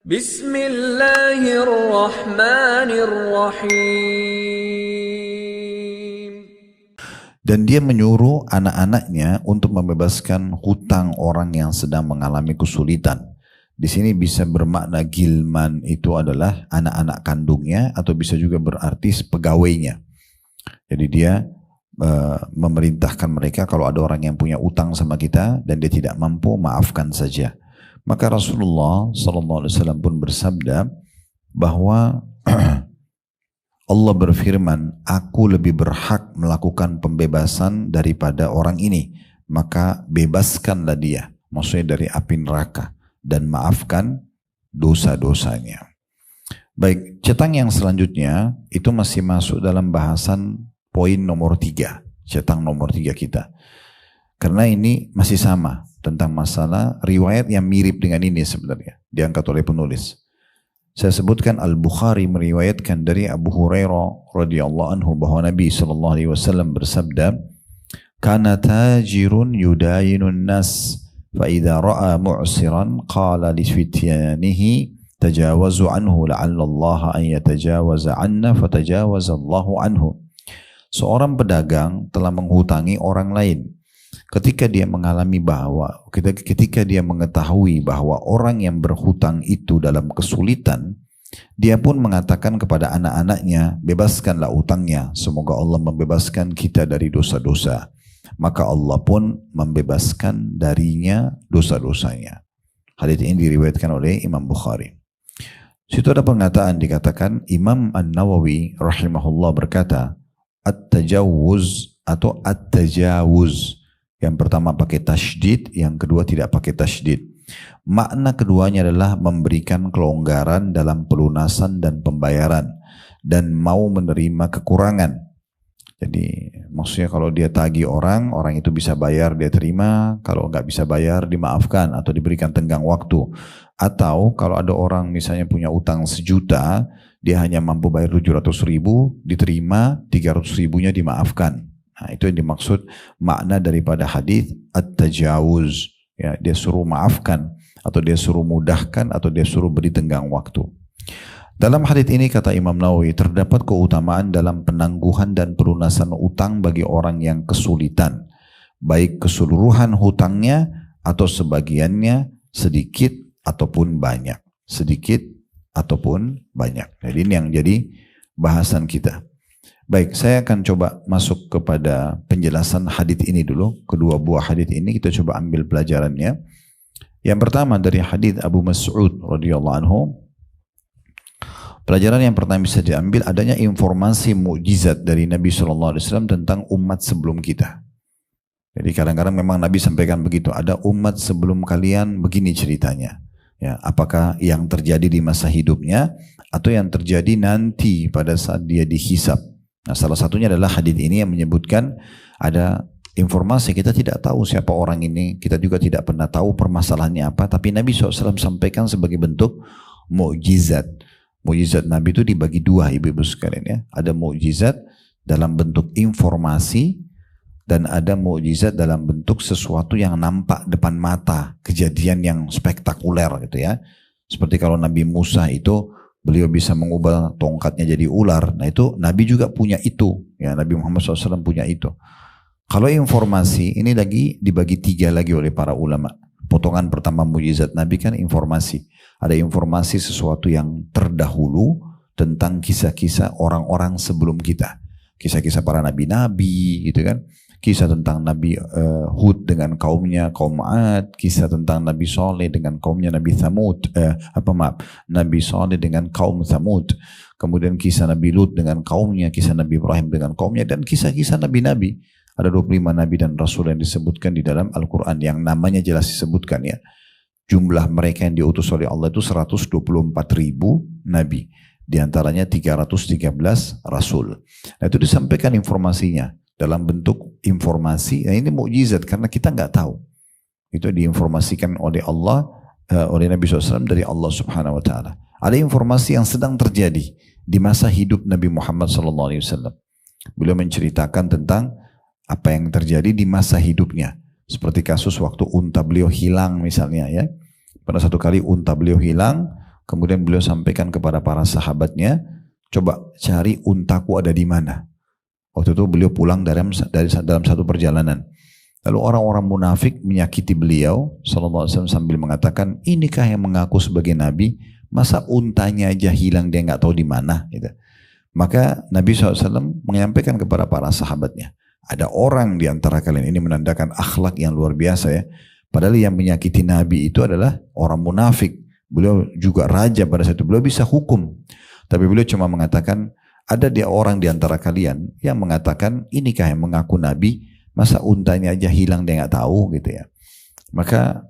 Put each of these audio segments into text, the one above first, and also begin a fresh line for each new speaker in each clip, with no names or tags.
Bismillahirrahmanirrahim.
Dan dia menyuruh anak-anaknya untuk membebaskan hutang orang yang sedang mengalami kesulitan. Di sini bisa bermakna gilman itu adalah anak-anak kandungnya atau bisa juga berarti pegawainya. Jadi dia memerintahkan mereka kalau ada orang yang punya utang sama kita dan dia tidak mampu, maafkan saja. Maka Rasulullah SAW pun bersabda bahwa Allah berfirman, aku lebih berhak melakukan pembebasan daripada orang ini. Maka bebaskanlah dia, maksudnya dari api neraka, dan maafkan dosa-dosanya. Baik, cetang yang selanjutnya itu masih masuk dalam bahasan poin nomor 3, cetang nomor 3 kita. Karena ini masih sama tentang masalah riwayat yang mirip dengan ini sebenarnya, diangkat oleh penulis. Saya sebutkan Al-Bukhari meriwayatkan dari Abu Hurairah radhiyallahu anhu bahwa Nabi SAW bersabda, "Kana tajirun yudayinun nas, fa idza ra'a mu'siran qala li fityanihi tajawazu anhu la'alla Allah an yatajawaza 'anna fatajawaza Allahu anhu." Seorang pedagang telah menghutangi orang lain. Ketika dia mengetahui bahwa orang yang berhutang itu dalam kesulitan, dia pun mengatakan kepada anak-anaknya, bebaskanlah utangnya, semoga Allah membebaskan kita dari dosa-dosa. Maka Allah pun membebaskan darinya dosa-dosanya. Hadits ini diriwayatkan oleh Imam Bukhari. Situ ada pernyataan dikatakan Imam An-Nawawi rahimahullah berkata, at-tajawuz atau at-tajawuz. Yang pertama pakai tasydid, yang kedua tidak pakai tasydid. Makna keduanya adalah memberikan kelonggaran dalam pelunasan dan pembayaran dan mau menerima kekurangan. Jadi maksudnya kalau dia tagih orang itu bisa bayar, dia terima. Kalau nggak bisa bayar, dimaafkan atau diberikan tenggang waktu. Atau kalau ada orang misalnya punya utang 1 juta, dia hanya mampu bayar 700.000, diterima, 300.000-nya dimaafkan. Nah, itu yang dimaksud makna daripada hadis at-tajawuz. Ya, dia suruh maafkan, atau dia suruh mudahkan, atau dia suruh beri tenggang waktu. Dalam hadis ini kata Imam Nawawi, terdapat keutamaan dalam penangguhan dan pelunasan utang bagi orang yang kesulitan, baik keseluruhan hutangnya atau sebagiannya, sedikit ataupun banyak, sedikit ataupun banyak. Jadi ini yang jadi bahasan kita. Baik, saya akan coba masuk kepada penjelasan hadits ini dulu. Kedua buah hadits ini kita coba ambil pelajarannya. Yang pertama dari hadits Abu Mas'ud radhiyallahu anhu. Pelajaran yang pertama bisa diambil adanya informasi mukjizat dari Nabi SAW tentang umat sebelum kita. Jadi kadang-kadang memang Nabi sampaikan begitu. Ada umat sebelum kalian begini ceritanya. Ya, apakah yang terjadi di masa hidupnya atau yang terjadi nanti pada saat dia dihisab. Nah, salah satunya adalah hadits ini yang menyebutkan ada informasi kita tidak tahu siapa orang ini, kita juga tidak pernah tahu permasalahannya apa, tapi Nabi SAW sampaikan sebagai bentuk mukjizat. Mukjizat Nabi itu dibagi dua, ibu-ibu sekalian ya. Ada mukjizat dalam bentuk informasi dan ada mukjizat dalam bentuk sesuatu yang nampak depan mata, kejadian yang spektakuler gitu ya. Seperti kalau Nabi Musa itu beliau bisa mengubah tongkatnya jadi ular. Nah itu Nabi juga punya itu. Ya, Nabi Muhammad SAW punya itu. Kalau informasi ini lagi dibagi 3 lagi oleh para ulama. Potongan pertama mukjizat Nabi kan informasi. Ada informasi sesuatu yang terdahulu tentang kisah-kisah orang-orang sebelum kita. Kisah-kisah para nabi-nabi gitu kan. Kisah tentang Nabi Hud dengan kaumnya, kaum Ad. Kisah tentang Nabi Saleh dengan kaumnya Nabi Thamud. Nabi Saleh dengan kaum Thamud. Kemudian kisah Nabi Lut dengan kaumnya. Kisah Nabi Ibrahim dengan kaumnya. Dan kisah-kisah Nabi-Nabi. Ada 25 Nabi dan Rasul yang disebutkan di dalam Al-Quran. Yang namanya jelas disebutkan ya. Jumlah mereka yang diutus oleh Allah itu 124.000 Nabi. Di antaranya 313 Rasul. Nah itu disampaikan informasinya. Dalam bentuk informasi, nah ini mukjizat karena kita nggak tahu. Itu diinformasikan oleh Allah, oleh Nabi SAW dari Allah Subhanahu Wa Taala. Ada informasi yang sedang terjadi di masa hidup Nabi Muhammad SAW. Beliau menceritakan tentang apa yang terjadi di masa hidupnya. Seperti kasus waktu unta beliau hilang misalnya ya. Pada satu kali unta beliau hilang, Kemudian beliau sampaikan kepada para sahabatnya, coba cari untaku ada di mana. Waktu itu beliau pulang dalam satu perjalanan. Lalu orang-orang munafik menyakiti beliau sallallahu alaihi wasallam sambil mengatakan, inikah yang mengaku sebagai nabi? Masa untanya aja hilang dia nggak tahu di mana? Gitu. Maka Nabi SAW menyampaikan kepada para sahabatnya, ada orang di antara kalian, ini menandakan akhlak yang luar biasa ya. Padahal yang menyakiti Nabi itu adalah orang munafik. Beliau juga raja pada saat itu, beliau bisa hukum. Tapi beliau cuma mengatakan, ada dia orang di antara kalian yang mengatakan, inikah yang mengaku Nabi? Masa untanya aja hilang dia nggak tahu gitu ya. Maka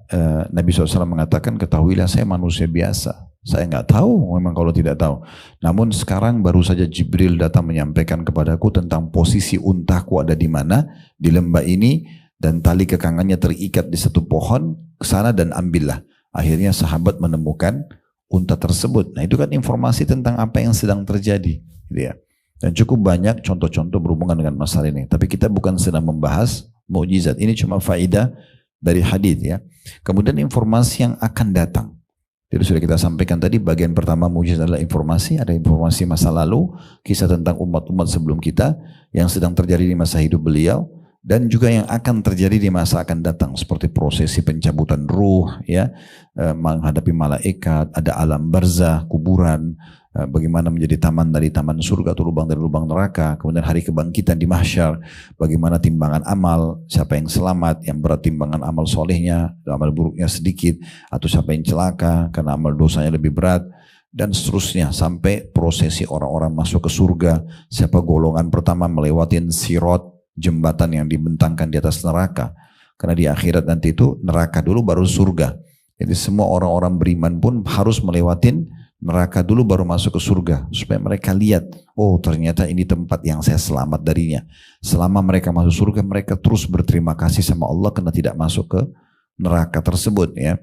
Nabi SAW mengatakan, ketahuilah saya manusia biasa. Saya nggak tahu memang kalau tidak tahu. Namun sekarang baru saja Jibril datang menyampaikan kepadaku tentang posisi untaku ada di mana di lembah ini dan tali kekangannya terikat di satu pohon, kesana dan ambillah. Akhirnya sahabat menemukan unta tersebut. Nah itu kan informasi tentang apa yang sedang terjadi, gitu ya. Dan cukup banyak contoh-contoh berhubungan dengan masalah ini. Tapi kita bukan sedang membahas mukjizat. Ini cuma faedah dari hadis ya. Kemudian informasi yang akan datang. Jadi sudah kita sampaikan tadi bagian pertama mukjizat adalah informasi. Ada informasi masa lalu, kisah tentang umat-umat sebelum kita yang sedang terjadi di masa hidup beliau. Dan juga yang akan terjadi di masa akan datang. Seperti prosesi pencabutan ruh, ya, menghadapi malaikat, ada alam barzah, kuburan, bagaimana menjadi taman dari taman surga atau lubang dari lubang neraka, kemudian hari kebangkitan di mahsyar, bagaimana timbangan amal, siapa yang selamat, yang berat timbangan amal solehnya, amal buruknya sedikit, atau siapa yang celaka karena amal dosanya lebih berat, dan seterusnya sampai prosesi orang-orang masuk ke surga, siapa golongan pertama melewatin sirot, jembatan yang dibentangkan di atas neraka, karena di akhirat nanti itu neraka dulu baru surga. Jadi semua orang-orang beriman pun harus melewatin neraka dulu baru masuk ke surga, supaya mereka lihat, oh ternyata ini tempat yang saya selamat darinya. Selama mereka masuk surga, mereka terus berterima kasih sama Allah karena tidak masuk ke neraka tersebut ya.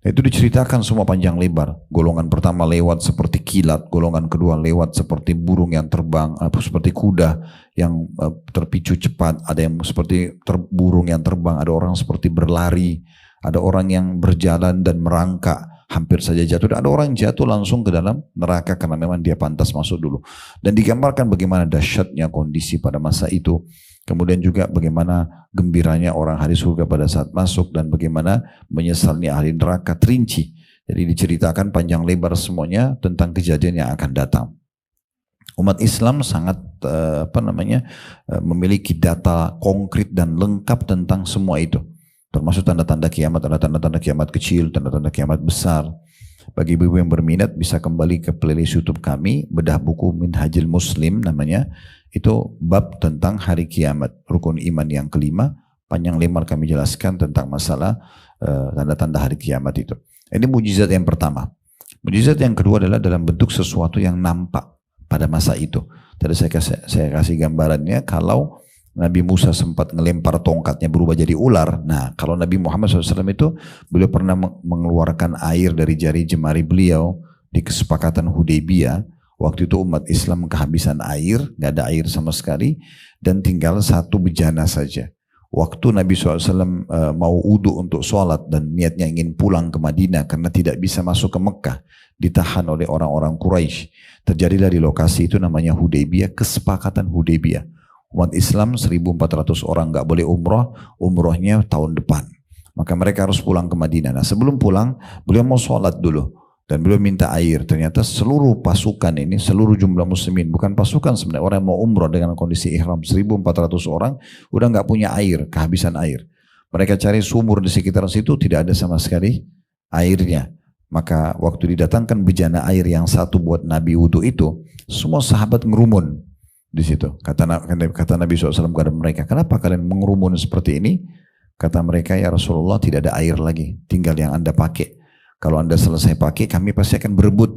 Itu diceritakan semua panjang lebar. Golongan pertama lewat seperti kilat, golongan kedua lewat seperti burung yang terbang, seperti kuda yang terpicu cepat, ada yang seperti burung yang terbang, ada orang seperti berlari, ada orang yang berjalan dan merangkak hampir saja jatuh, ada orang jatuh langsung ke dalam neraka karena memang dia pantas masuk dulu. Dan digambarkan bagaimana dahsyatnya kondisi pada masa itu. Kemudian juga bagaimana gembiranya orang ahli surga pada saat masuk dan bagaimana menyesalnya ahli neraka, terinci. Jadi diceritakan panjang lebar semuanya tentang kejadian yang akan datang. Umat Islam sangat memiliki data konkret dan lengkap tentang semua itu. Termasuk tanda-tanda kiamat, ada tanda-tanda kiamat kecil, tanda-tanda kiamat besar. Bagi ibu-ibu yang berminat bisa kembali ke playlist YouTube kami, bedah buku Minhajul Muslim namanya. Itu bab tentang hari kiamat, rukun iman yang kelima, panjang lebar kami jelaskan tentang masalah tanda-tanda hari kiamat itu. Ini mujizat yang pertama. Mujizat yang kedua adalah dalam bentuk sesuatu yang nampak pada masa itu. Tadi saya kasih gambarannya, kalau Nabi Musa sempat ngelempar tongkatnya berubah jadi ular. Nah, kalau Nabi Muhammad SAW itu, beliau pernah mengeluarkan air dari jari jemari beliau di kesepakatan Hudaybiyah. Waktu itu umat Islam kehabisan air, nggak ada air sama sekali, dan tinggal satu bejana saja. Waktu Nabi SAW mau wudu untuk sholat dan niatnya ingin pulang ke Madinah karena tidak bisa masuk ke Mekah, ditahan oleh orang-orang Quraisy. Terjadilah di lokasi itu namanya Hudaybiyah, kesepakatan Hudaybiyah. Umat Islam 1.400 orang nggak boleh umrohnya tahun depan. Maka mereka harus pulang ke Madinah. Nah sebelum pulang, beliau mau sholat dulu. Dan beliau minta air. Ternyata seluruh pasukan ini, seluruh jumlah muslimin, bukan pasukan sebenarnya, orang yang mau umroh dengan kondisi ihram 1.400 orang, udah nggak punya air, kehabisan air. Mereka cari sumur di sekitar situ, tidak ada sama sekali airnya. Maka waktu didatangkan bejana air yang satu buat Nabi wudu itu, semua sahabat ngerumun di situ. Kata Nabi SAW kepada mereka, kenapa kalian mengerumun seperti ini? Kata mereka, ya Rasulullah tidak ada air lagi, tinggal yang Anda pakai. Kalau Anda selesai pakai, kami pasti akan berebut.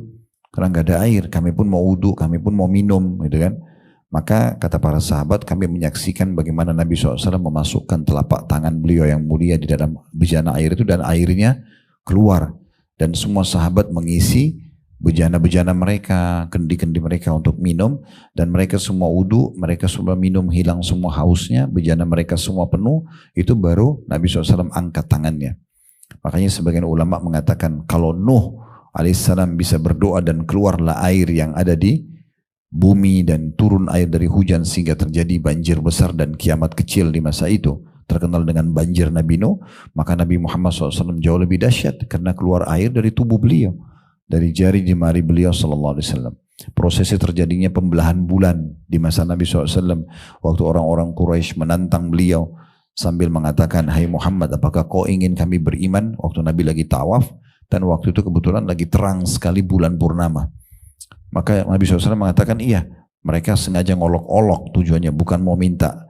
Karena nggak ada air, kami pun mau wudu, kami pun mau minum, gitu kan. Maka kata para sahabat, kami menyaksikan bagaimana Nabi SAW memasukkan telapak tangan beliau yang mulia di dalam bejana air itu, dan airnya keluar. Dan semua sahabat mengisi bejana-bejana mereka, kendi-kendi mereka untuk minum, dan mereka semua wudu, mereka semua minum, hilang semua hausnya, bejana mereka semua penuh, itu baru Nabi SAW angkat tangannya. Makanya sebagian ulama mengatakan kalau Nuh alaihissalam bisa berdoa dan keluarlah air yang ada di bumi dan turun air dari hujan sehingga terjadi banjir besar dan kiamat kecil di masa itu. Terkenal dengan banjir Nabi Nuh, maka Nabi Muhammad SAW jauh lebih dahsyat karena keluar air dari tubuh beliau, dari jari jemari beliau SAW. Prosesnya terjadinya pembelahan bulan di masa Nabi SAW, waktu orang-orang Quraisy menantang beliau sambil mengatakan, hai Muhammad, apakah kau ingin kami beriman? Waktu Nabi lagi tawaf, dan waktu itu kebetulan lagi terang sekali bulan purnama. Maka Nabi SAW mengatakan, iya, mereka sengaja ngolok-olok tujuannya, bukan mau minta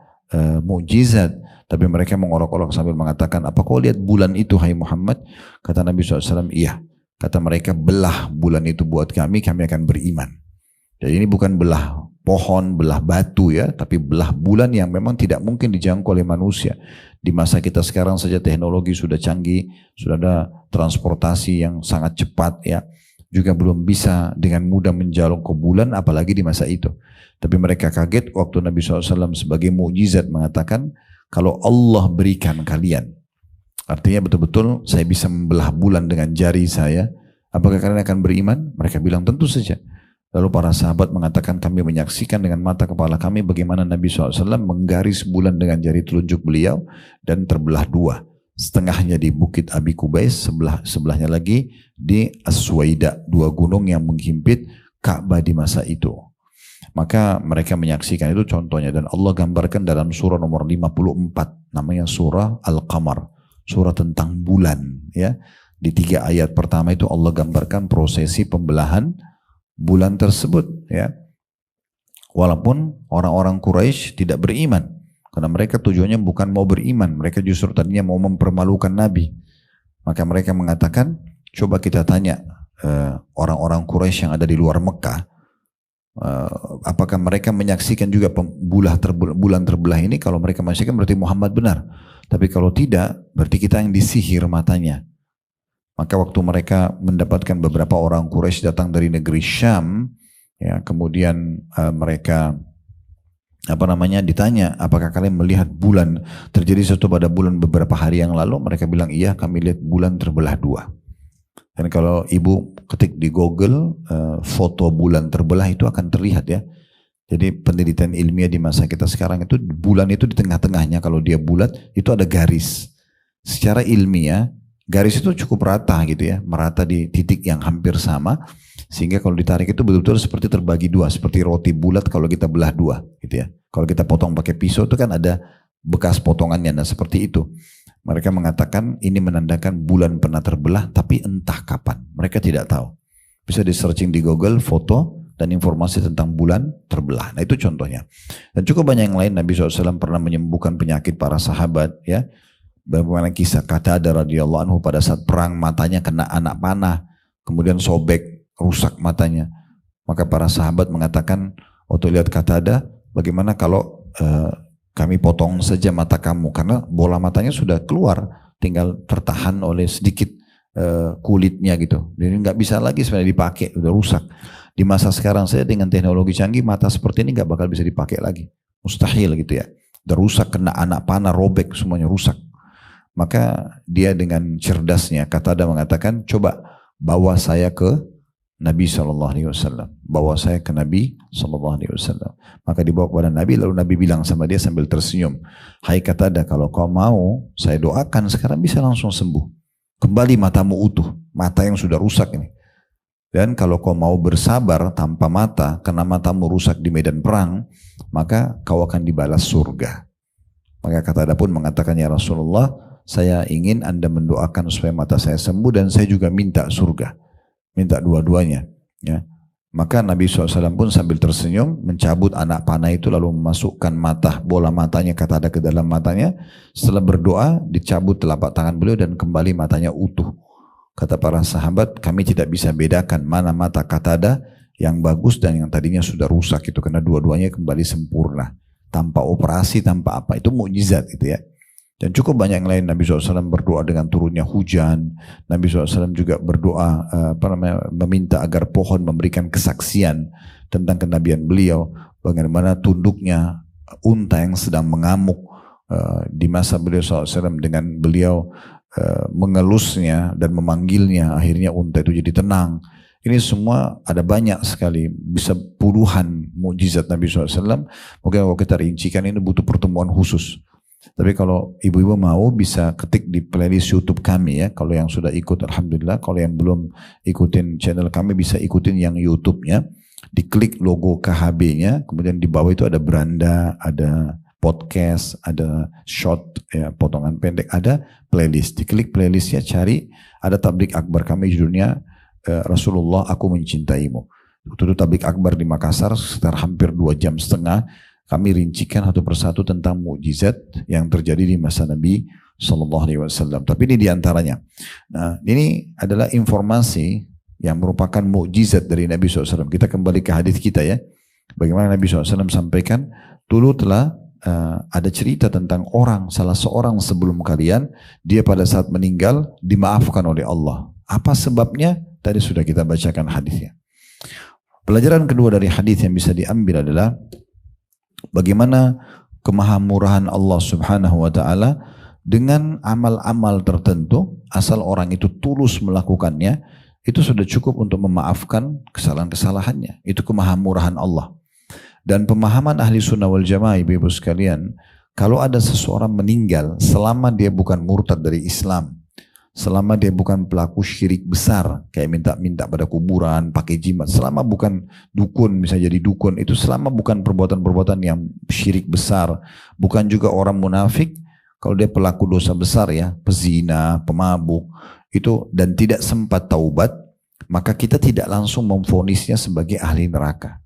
mukjizat, tapi mereka mengolok-olok sambil mengatakan, apa kau lihat bulan itu, hai Muhammad? Kata Nabi SAW, iya. Kata mereka, belah bulan itu buat kami akan beriman. Jadi ini bukan belah pohon, belah batu ya, tapi belah bulan yang memang tidak mungkin dijangkau oleh manusia. Di masa kita sekarang saja teknologi sudah canggih, sudah ada transportasi yang sangat cepat ya, juga belum bisa dengan mudah menjaluk ke bulan, apalagi di masa itu. Tapi mereka kaget waktu Nabi SAW sebagai mukjizat mengatakan, kalau Allah berikan kalian, artinya betul-betul saya bisa membelah bulan dengan jari saya, apakah kalian akan beriman? Mereka bilang tentu saja. Lalu para sahabat mengatakan, kami menyaksikan dengan mata kepala kami bagaimana Nabi SAW menggaris bulan dengan jari telunjuk beliau dan terbelah dua. Setengahnya di Bukit Abi Kubais, sebelahnya lagi di Aswaida, dua gunung yang menghimpit Ka'bah di masa itu. Maka mereka menyaksikan itu contohnya, dan Allah gambarkan dalam surah nomor 54, namanya surah Al-Qamar. Surah tentang bulan ya. Di 3 ayat pertama itu Allah gambarkan prosesi pembelahan bulan tersebut ya. Walaupun orang-orang Quraisy tidak beriman, karena mereka tujuannya bukan mau beriman, mereka justru tadinya mau mempermalukan Nabi. Maka mereka mengatakan, coba kita tanya orang-orang Quraisy yang ada di luar Mekah, apakah mereka menyaksikan juga bulan terbelah ini? Kalau mereka menyaksikan berarti Muhammad benar. Tapi kalau tidak, berarti kita yang disihir matanya. Maka waktu mereka mendapatkan beberapa orang Quraisy datang dari negeri Syam, ya, kemudian mereka ditanya, apakah kalian melihat bulan terjadi sesuatu pada bulan beberapa hari yang lalu? Mereka bilang, iya, kami lihat bulan terbelah dua. Dan kalau ibu ketik di Google foto bulan terbelah itu akan terlihat ya. Jadi penelitian ilmiah di masa kita sekarang itu bulan itu di tengah-tengahnya, kalau dia bulat itu ada garis. Secara ilmiah garis itu cukup rata gitu ya, merata di titik yang hampir sama, sehingga kalau ditarik itu betul-betul seperti terbagi dua, seperti roti bulat kalau kita belah dua gitu ya. Kalau kita potong pakai pisau itu kan ada bekas potongannya, nah seperti itu. Mereka mengatakan ini menandakan bulan pernah terbelah, tapi entah kapan. Mereka tidak tahu. Bisa di searching di Google foto dan informasi tentang bulan terbelah. Nah itu contohnya. Dan cukup banyak yang lain. Nabi SAW pernah menyembuhkan penyakit para sahabat ya. Bagaimana kisah Qatadah radhiyallahu anhu pada saat perang matanya kena anak panah, kemudian sobek, rusak matanya. Maka para sahabat mengatakan, waktu lihat Qatadah, bagaimana kalau kami potong saja mata kamu, karena bola matanya sudah keluar, tinggal tertahan oleh sedikit kulitnya gitu. Jadi nggak bisa lagi sebenarnya dipakai, udah rusak. Di masa sekarang saya dengan teknologi canggih, mata seperti ini nggak bakal bisa dipakai lagi, mustahil gitu ya. Udah rusak, kena anak panah, robek, semuanya rusak. Maka dia dengan cerdasnya, Qatadah mengatakan, coba bawa saya ke Nabi SAW. Bawa saya ke Nabi SAW. Maka dibawa kepada Nabi, lalu Nabi bilang sama dia sambil tersenyum, hai Qatadah, kalau kau mau, saya doakan sekarang bisa langsung sembuh. Kembali matamu utuh, mata yang sudah rusak ini. Dan kalau kau mau bersabar tanpa mata, karena matamu rusak di medan perang, maka kau akan dibalas surga. Maka Qatadah pun mengatakan, ya Rasulullah, saya ingin Anda mendoakan supaya mata saya sembuh, dan saya juga minta surga. Minta dua-duanya. Ya. Maka Nabi SAW pun sambil tersenyum, mencabut anak panah itu, lalu memasukkan bola matanya Qatadah ke dalam matanya. Setelah berdoa, dicabut telapak tangan beliau dan kembali matanya utuh. Kata para sahabat, kami tidak bisa bedakan mana mata Qatadah yang bagus dan yang tadinya sudah rusak itu, karena dua-duanya kembali sempurna, tanpa operasi, tanpa apa. Itu mukjizat gitu ya. Dan cukup banyak yang lain. Nabi SAW berdoa dengan turunnya hujan. Nabi SAW juga berdoa meminta agar pohon memberikan kesaksian tentang kenabian beliau. Bagaimana tunduknya unta yang sedang mengamuk di masa beliau SAW, dengan beliau mengelusnya dan memanggilnya, akhirnya unta itu jadi tenang. Ini semua ada banyak sekali, bisa puluhan mukjizat Nabi SAW. Mungkin kalau kita rincikan ini butuh pertemuan khusus. Tapi kalau ibu-ibu mau bisa ketik di playlist YouTube kami ya. Kalau yang sudah ikut alhamdulillah, kalau yang belum ikutin channel kami bisa ikutin yang YouTube-nya. Diklik logo KHB-nya, kemudian di bawah itu ada beranda, ada podcast, ada short, ya, potongan pendek, ada playlist. Diklik playlistnya, cari, ada tablik akbar kami judulnya Rasulullah Aku Mencintaimu. Itu tablik akbar di Makassar sekitar hampir 2,5 jam. Kami rincikan satu persatu tentang mukjizat yang terjadi di masa Nabi Sallallahu Alaihi Wasallam. Tapi ini diantaranya. Nah, ini adalah informasi yang merupakan mukjizat dari Nabi SAW. Kita kembali ke hadis kita ya. Bagaimana Nabi SAW sampaikan, dulu telah ada cerita tentang salah seorang sebelum kalian, dia pada saat meninggal dimaafkan oleh Allah. Apa sebabnya? Tadi sudah kita bacakan hadisnya. Pelajaran kedua dari hadis yang bisa diambil adalah bagaimana kemahamurahan Allah Subhanahu wa taala dengan amal-amal tertentu, asal orang itu tulus melakukannya, itu sudah cukup untuk memaafkan kesalahan-kesalahannya. Itu kemahamurahan Allah. Dan pemahaman ahli sunnah wal jamaah, ibu-ibu sekalian, kalau ada seseorang meninggal selama dia bukan murtad dari Islam, selama dia bukan pelaku syirik besar, kayak minta-minta pada kuburan, pakai jimat, selama bukan dukun, bisa jadi dukun, itu selama bukan perbuatan-perbuatan yang syirik besar, bukan juga orang munafik, kalau dia pelaku dosa besar ya, pezina, pemabuk, itu dan tidak sempat taubat, maka kita tidak langsung memvonisnya sebagai ahli neraka.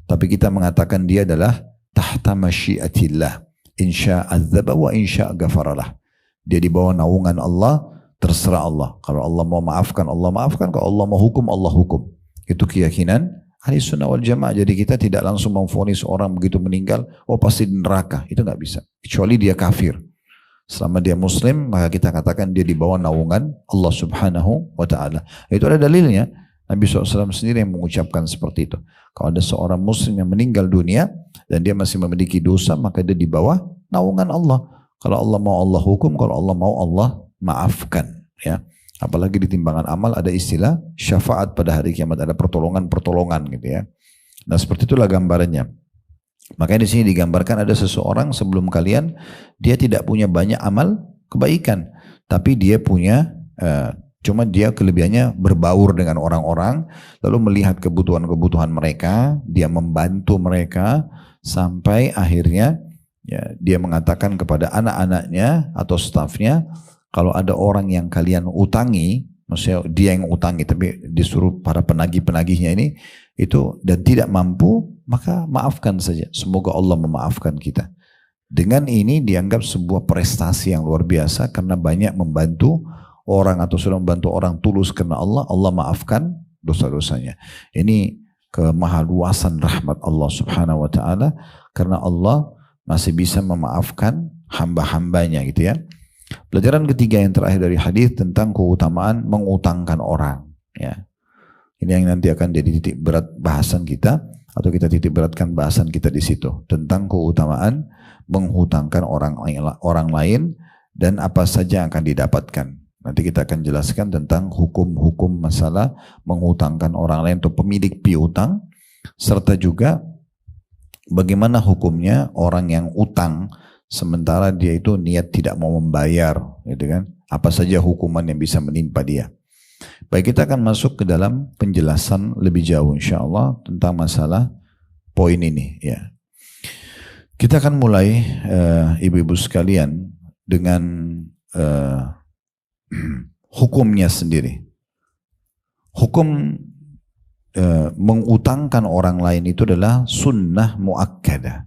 Tapi kita mengatakan dia adalah tahta masyiatillah, insya adzaba wa insya ghafaralah. Dia di bawah naungan Allah, terserah Allah. Kalau Allah mau maafkan, Allah maafkan. Kalau Allah mau hukum, Allah hukum. Itu keyakinan ahli sunnah wal jamaah. Jadi kita tidak langsung memvonis orang begitu meninggal, oh pasti di neraka. Itu nggak bisa. Kecuali dia kafir. Selama dia muslim, maka kita katakan dia di bawah naungan Allah Subhanahu wa ta'ala. Itu ada dalilnya. Nabi SAW sendiri yang mengucapkan seperti itu. Kalau ada seorang muslim yang meninggal dunia dan dia masih memiliki dosa, maka dia di bawah naungan Allah. Kalau Allah mau Allah hukum, kalau Allah mau Allah maafkan. Ya. Apalagi di timbangan amal ada istilah syafaat pada hari kiamat, ada pertolongan-pertolongan gitu ya. Nah seperti itulah gambarannya. Makanya di sini digambarkan ada seseorang sebelum kalian, dia tidak punya banyak amal kebaikan, tapi dia punya cuma dia kelebihannya berbaur dengan orang-orang, lalu melihat kebutuhan-kebutuhan mereka, dia membantu mereka, sampai akhirnya ya, dia mengatakan kepada anak-anaknya atau stafnya, kalau ada orang yang kalian utangi, maksudnya dia yang utangi, tapi disuruh para penagih-penagihnya ini, itu dan tidak mampu, maka maafkan saja. Semoga Allah memaafkan kita. Dengan ini dianggap sebuah prestasi yang luar biasa, karena banyak membantu orang atau sudah membantu orang tulus karena Allah, Allah maafkan dosa-dosanya. Ini kemahaluasan rahmat Allah Subhanahu wa ta'ala, karena Allah masih bisa memaafkan hamba-hambanya gitu ya. Pelajaran ketiga yang terakhir dari hadis tentang keutamaan mengutangkan orang ya. Ini yang nanti akan jadi titik berat bahasan kita, atau kita titik beratkan bahasan kita di situ, tentang keutamaan menghutangkan orang lain dan apa saja yang akan didapatkan. Nanti kita akan jelaskan tentang hukum-hukum masalah menghutangkan orang lain atau pemilik piutang, serta juga bagaimana hukumnya orang yang utang sementara dia itu niat tidak mau membayar, gitu kan? Apa saja hukuman yang bisa menimpa dia. Baik, kita akan masuk ke dalam penjelasan lebih jauh insya Allah tentang masalah poin ini ya. Kita akan mulai ibu-ibu sekalian dengan hukumnya sendiri. Hukum mengutangkan orang lain itu adalah sunnah muakkadah,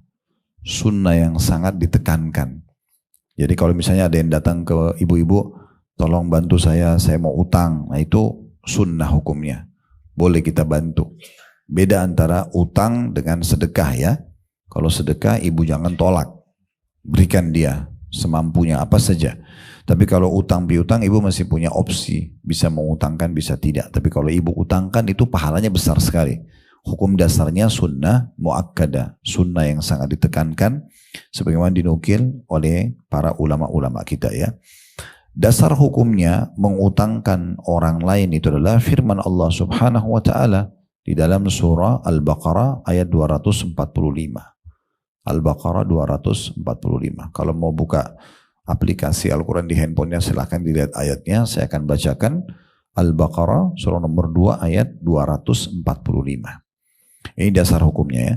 sunnah yang sangat ditekankan. Jadi kalau misalnya ada yang datang ke ibu-ibu, tolong bantu saya mau utang, nah itu sunnah hukumnya, boleh kita bantu. Beda antara utang dengan sedekah ya. Kalau sedekah ibu jangan tolak, berikan dia semampunya apa saja. Tapi kalau utang piutang ibu masih punya opsi, bisa mengutangkan bisa tidak. Tapi kalau ibu utangkan itu pahalanya besar sekali. Hukum dasarnya sunnah muakkadah, sunnah yang sangat ditekankan sebagaimana dinukil oleh para ulama-ulama kita ya. Dasar hukumnya mengutangkan orang lain itu adalah firman Allah Subhanahu wa taala di dalam surah Al-Baqarah ayat 245. Al-Baqarah 245. Kalau mau buka aplikasi Al-Quran di handphonenya silahkan dilihat ayatnya. Saya akan bacakan Al-Baqarah surah nomor 2 ayat 245. Ini dasar hukumnya ya.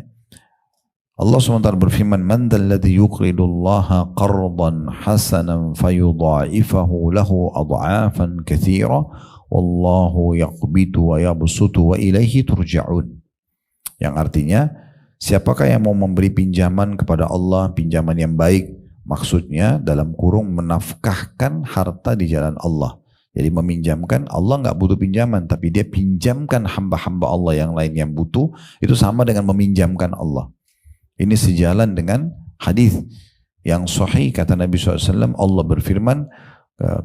Allah SWT berfirman, "Man dzalladzi yuqridullaha qardan hasanan fayudha'ifahu lahu adha'afan katsira wallahu yaqbidu wa yabsutu wa ilaihi turja'un." Yang artinya, siapakah yang mau memberi pinjaman kepada Allah, pinjaman yang baik, maksudnya dalam kurung menafkahkan harta di jalan Allah. Jadi meminjamkan, Allah nggak butuh pinjaman, tapi dia pinjamkan hamba-hamba Allah yang lain yang butuh, itu sama dengan meminjamkan Allah. Ini sejalan dengan hadis yang sahih, kata Nabi SAW, Allah berfirman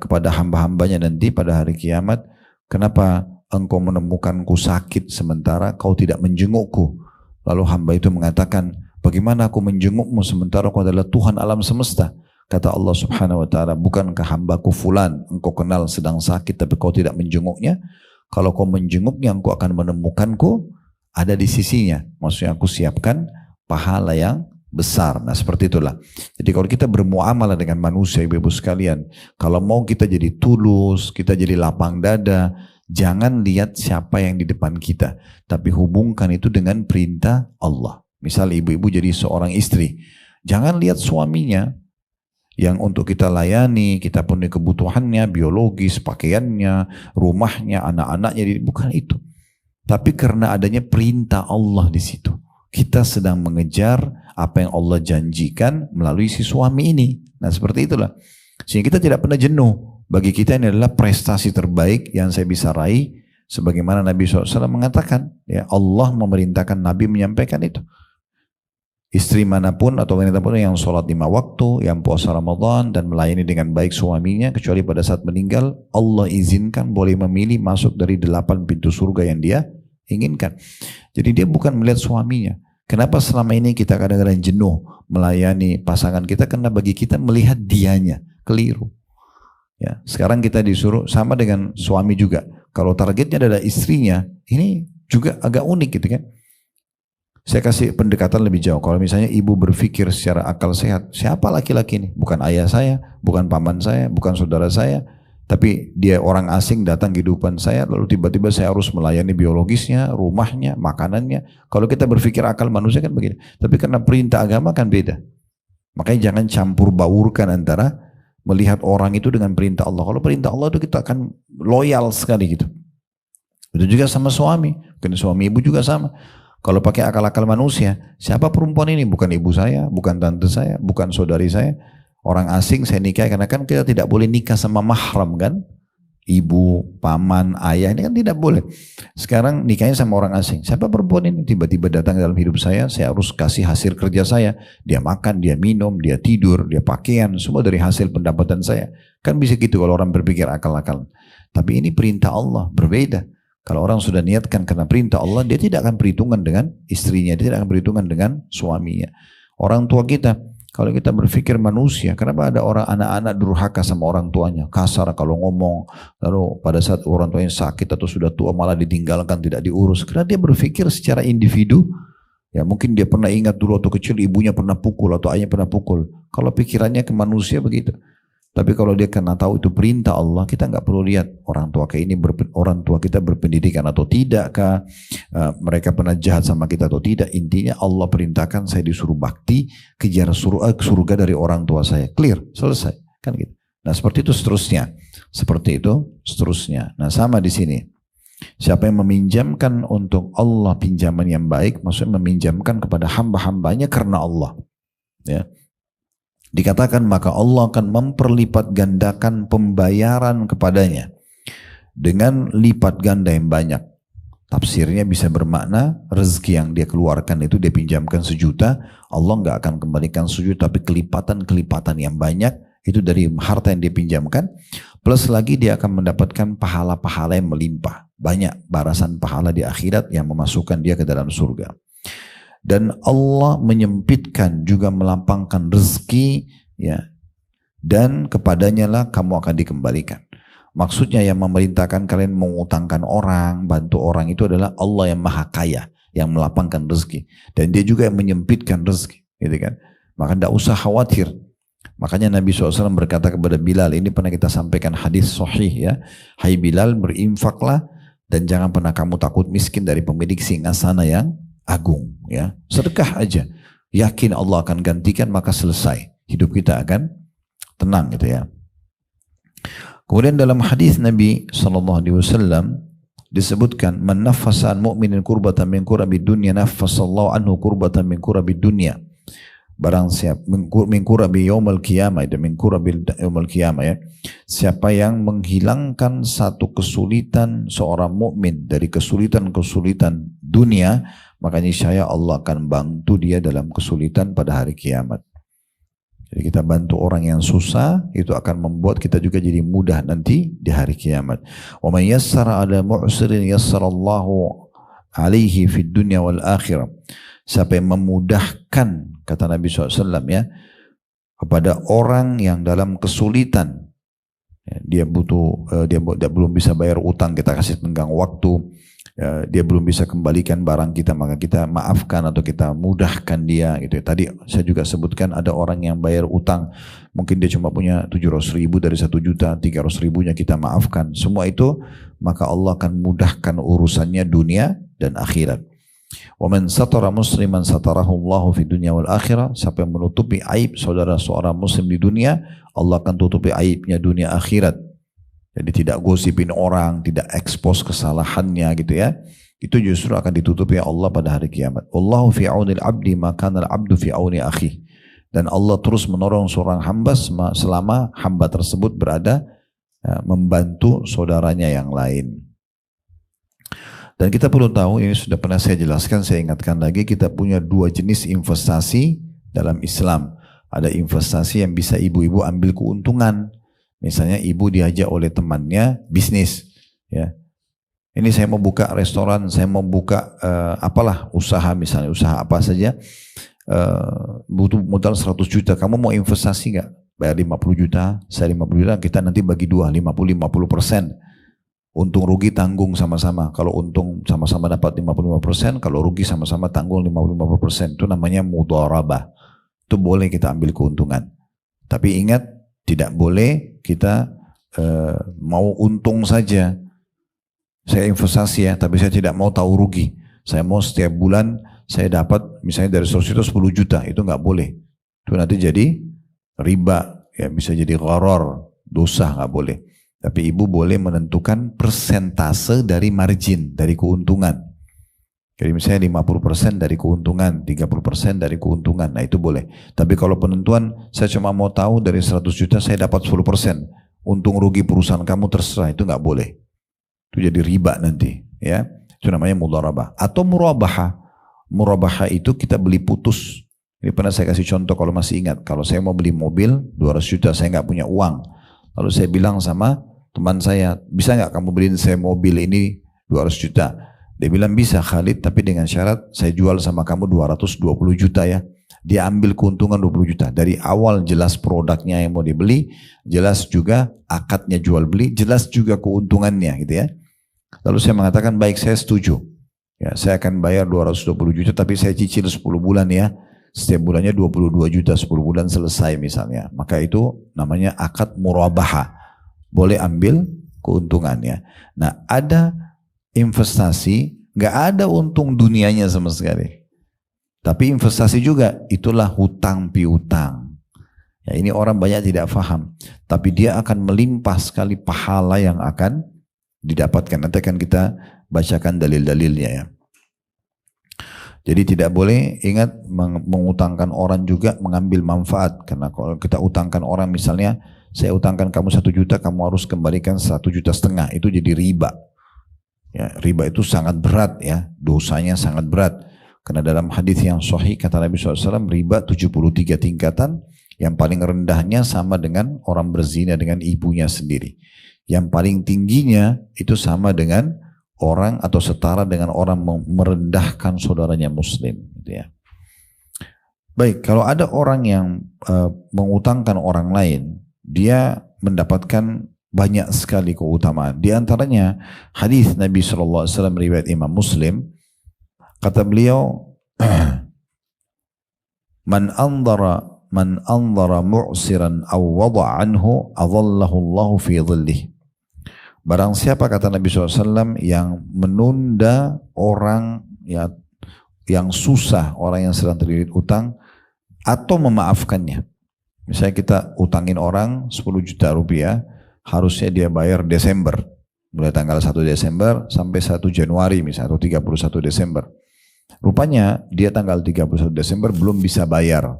kepada hamba-hambanya nanti pada hari kiamat, "Kenapa engkau menemukanku sakit sementara kau tidak menjengukku?" Lalu hamba itu mengatakan, "Bagaimana aku menjengukmu sementara kau adalah Tuhan alam semesta?" Kata Allah Subhanahu wa taala, "Bukankah hambaku fulan engkau kenal sedang sakit tapi kau tidak menjenguknya? Kalau kau menjenguknya engkau akan menemukanku ada di sisinya." Maksudnya aku siapkan pahala yang besar. Nah seperti itulah. Jadi kalau kita bermuamalah dengan manusia, ibu-ibu sekalian, kalau mau kita jadi tulus, kita jadi lapang dada, jangan lihat siapa yang di depan kita, tapi hubungkan itu dengan perintah Allah. Misal ibu-ibu jadi seorang istri, jangan lihat suaminya yang untuk kita layani, kita penuhi kebutuhannya, biologis, pakaiannya, rumahnya, anak-anaknya, bukan itu. Tapi karena adanya perintah Allah di situ, kita sedang mengejar apa yang Allah janjikan melalui si suami ini. Nah seperti itulah. Sehingga kita tidak pernah jenuh. Bagi kita ini adalah prestasi terbaik yang saya bisa raih. Sebagaimana Nabi SAW mengatakan, ya Allah memerintahkan Nabi menyampaikan itu. Istri manapun atau wanita pun yang sholat 5 waktu, yang puasa Ramadan dan melayani dengan baik suaminya, kecuali pada saat meninggal, Allah izinkan boleh memilih masuk dari 8 pintu surga yang dia inginkan. Jadi dia bukan melihat suaminya. Kenapa selama ini kita kadang-kadang jenuh melayani pasangan kita? Karena bagi kita melihat dianya, keliru. Ya, sekarang kita disuruh sama dengan suami juga. Kalau targetnya adalah istrinya, ini juga agak unik gitu kan. Saya kasih pendekatan lebih jauh. Kalau misalnya ibu berpikir secara akal sehat, siapa laki-laki ini? Bukan ayah saya, bukan paman saya, bukan saudara saya, tapi dia orang asing datang kehidupan saya, lalu tiba-tiba saya harus melayani biologisnya, rumahnya, makanannya. Kalau kita berpikir akal manusia kan begini. Tapi karena perintah agama kan beda. Makanya jangan campur baurkan antara melihat orang itu dengan perintah Allah. Kalau perintah Allah itu kita akan loyal sekali gitu. Itu juga sama suami. Mungkin suami ibu juga sama. Kalau pakai akal-akal manusia, siapa perempuan ini? Bukan ibu saya, bukan tante saya, bukan saudari saya. Orang asing saya nikahi, karena kan kita tidak boleh nikah sama mahram kan. Ibu, paman, ayah, ini kan tidak boleh. Sekarang nikahnya sama orang asing. Siapa perempuan ini? Tiba-tiba datang dalam hidup saya harus kasih hasil kerja saya. Dia makan, dia minum, dia tidur, dia pakaian, semua dari hasil pendapatan saya. Kan bisa gitu kalau orang berpikir akal-akal. Tapi ini perintah Allah, berbeda. Kalau orang sudah niatkan karena perintah Allah, dia tidak akan perhitungan dengan istrinya, dia tidak akan perhitungan dengan suaminya. Orang tua kita, kalau kita berpikir manusia, kenapa ada orang anak-anak durhaka sama orang tuanya, kasar kalau ngomong, lalu pada saat orang tuanya sakit atau sudah tua malah ditinggalkan, tidak diurus, karena dia berpikir secara individu. Ya mungkin dia pernah ingat dulu waktu kecil ibunya pernah pukul atau ayahnya pernah pukul. Kalau pikirannya ke manusia begitu. Tapi kalau dia karena tahu itu perintah Allah, kita nggak perlu lihat orang tua kayak ini, orang tua kita berpendidikan atau tidakkah, mereka pernah jahat sama kita atau tidak. Intinya Allah perintahkan saya disuruh bakti, kejar surga dari orang tua saya. Clear, selesai, kan gitu. Nah seperti itu seterusnya, seperti itu seterusnya. Nah sama di sini. Siapa yang meminjamkan untuk Allah pinjaman yang baik, maksudnya meminjamkan kepada hamba-hambanya karena Allah, ya. Dikatakan maka Allah akan memperlipat gandakan pembayaran kepadanya dengan lipat ganda yang banyak. Tafsirnya bisa bermakna rezeki yang dia keluarkan itu dia pinjamkan 1 juta, Allah nggak akan kembalikan 1 juta, tapi kelipatan-kelipatan yang banyak itu dari harta yang dia pinjamkan. Plus lagi dia akan mendapatkan pahala-pahala yang melimpah, banyak barasan pahala di akhirat yang memasukkan dia ke dalam surga. Dan Allah menyempitkan juga melapangkan rezeki ya dan kepadanya lah kamu akan dikembalikan. Maksudnya yang memerintahkan kalian mengutangkan orang, bantu orang itu adalah Allah yang maha kaya, yang melapangkan rezeki. Dan dia juga yang menyempitkan rezeki. Gitu kan? Maka tidak usah khawatir. Makanya Nabi SAW berkata kepada Bilal, ini pernah kita sampaikan hadis sahih ya. Hai Bilal, berinfaklah dan jangan pernah kamu takut miskin dari pemilik singgasana yang agung. Ya. Sedekah aja. Yakin Allah akan gantikan maka selesai. Hidup kita akan tenang gitu ya. Kemudian dalam hadis Nabi SAW disebutkan, man naffasa an mu'minin kurbatan min kurabi dunya naffasallahu anhu kurbatan min kurabi dunya. Barang siapa min kurabi yaumil qiyamah, itu min kurabi yaumil qiyamah ya. Siapa yang menghilangkan satu kesulitan seorang mukmin dari kesulitan-kesulitan dunia, maka niscaya Allah akan bantu dia dalam kesulitan pada hari kiamat. Jadi kita bantu orang yang susah, itu akan membuat kita juga jadi mudah nanti di hari kiamat. Wa man yassara ala mu'sirin yassarallahu alaihi fid dunya wal akhirah. Siapa yang memudahkan, kata Nabi SAW ya, kepada orang yang dalam kesulitan, dia butuh, dia belum bisa bayar utang, kita kasih tenggang waktu, dia belum bisa kembalikan barang kita, maka kita maafkan atau kita mudahkan dia gitu. Tadi saya juga sebutkan ada orang yang bayar utang, mungkin dia cuma punya 700.000 dari 1 juta, 300.000-nya kita maafkan. Semua itu maka Allah akan mudahkan urusannya dunia dan akhirat. Wa man satara musliman satarahu Allahu fi dunya wal akhirah. Siapa yang menutupi aib saudara seorang muslim di dunia, Allah akan tutupi aibnya dunia akhirat. Jadi tidak gosipin orang, tidak ekspos kesalahannya gitu ya. Itu justru akan ditutupi Allah pada hari kiamat. Wallahu fi aunil abdi ma kana al abdu fi auni akhi. Dan Allah terus menolong seorang hamba selama hamba tersebut berada membantu saudaranya yang lain. Dan kita perlu tahu, ini sudah pernah saya jelaskan, saya ingatkan lagi, kita punya 2 jenis investasi dalam Islam. Ada investasi yang bisa ibu-ibu ambil keuntungan. Misalnya ibu diajak oleh temannya bisnis. Ya. Ini saya mau buka restoran, saya mau buka apalah usaha, misalnya usaha apa saja. Butuh modal 100 juta, kamu mau investasi nggak? Bayar 50 juta, saya 50 juta, kita nanti bagi 2, 50-50%. Untung rugi tanggung sama-sama. Kalau untung sama-sama dapat 55%, kalau rugi sama-sama tanggung 55%. Itu namanya mudharabah. Itu boleh kita ambil keuntungan. Tapi ingat, tidak boleh kita mau untung saja. Saya investasi ya, tapi saya tidak mau tahu rugi. Saya mau setiap bulan saya dapat misalnya dari 100 juta 10 juta. Itu nggak boleh. Itu nanti jadi riba, ya bisa jadi gharar, dosa, nggak boleh. Tapi ibu boleh menentukan persentase dari margin, dari keuntungan. Jadi misalnya 50% dari keuntungan, 30% dari keuntungan, nah itu boleh. Tapi kalau penentuan, saya cuma mau tahu dari 100 juta saya dapat 10%. Untung rugi perusahaan kamu terserah, itu nggak boleh. Itu jadi riba nanti. Ya, itu namanya mudharabah. Atau murabaha. Murabaha itu kita beli putus. Ini pernah saya kasih contoh kalau masih ingat. Kalau saya mau beli mobil 200 juta, saya nggak punya uang. Lalu saya bilang sama teman saya, bisa nggak kamu beliin saya mobil ini 200 juta? Dia bilang bisa Khalid, tapi dengan syarat saya jual sama kamu 220 juta ya. Dia ambil keuntungan 20 juta. Dari awal jelas produknya yang mau dibeli, jelas juga akadnya jual beli, jelas juga keuntungannya gitu ya. Lalu saya mengatakan baik, saya setuju. Ya, saya akan bayar 220 juta tapi saya cicil 10 bulan ya. Setiap bulannya 22 juta, 10 bulan selesai misalnya. Maka itu namanya akad murabaha. Boleh ambil keuntungannya. Nah, ada investasi, nggak ada untung dunianya sama sekali. Tapi investasi juga, itulah hutang piutang. Ya, ini orang banyak tidak paham. Tapi dia akan melimpah sekali pahala yang akan didapatkan. Nanti akan kita bacakan dalil-dalilnya ya. Jadi tidak boleh, ingat, mengutangkan orang juga mengambil manfaat. Karena kalau kita utangkan orang misalnya, saya utangkan kamu 1 juta, kamu harus kembalikan 1,5 juta. Itu jadi riba. Ya, riba itu sangat berat ya, dosanya sangat berat. Karena dalam hadis yang sahih kata Nabi SAW, riba 73 tingkatan, yang paling rendahnya sama dengan orang berzina dengan ibunya sendiri. Yang paling tingginya itu sama dengan orang atau setara dengan orang merendahkan saudaranya muslim. Gitu ya. Baik, kalau ada orang yang mengutangkan orang lain, dia mendapatkan banyak sekali keutamaan. Di antaranya hadis Nabi SAW riwayat Imam Muslim, kata beliau, man anzara mu'siran aw wada'a anhu adhallahu Allahu fi dhillih. Barang siapa, kata Nabi SAW, yang menunda orang ya, yang susah, orang yang sedang terlilit utang, atau memaafkannya. Misalnya kita utangin orang 10 juta rupiah, harusnya dia bayar Desember, mulai tanggal 1 Desember sampai 1 Januari misalnya, atau 31 Desember. Rupanya dia tanggal 31 Desember belum bisa bayar.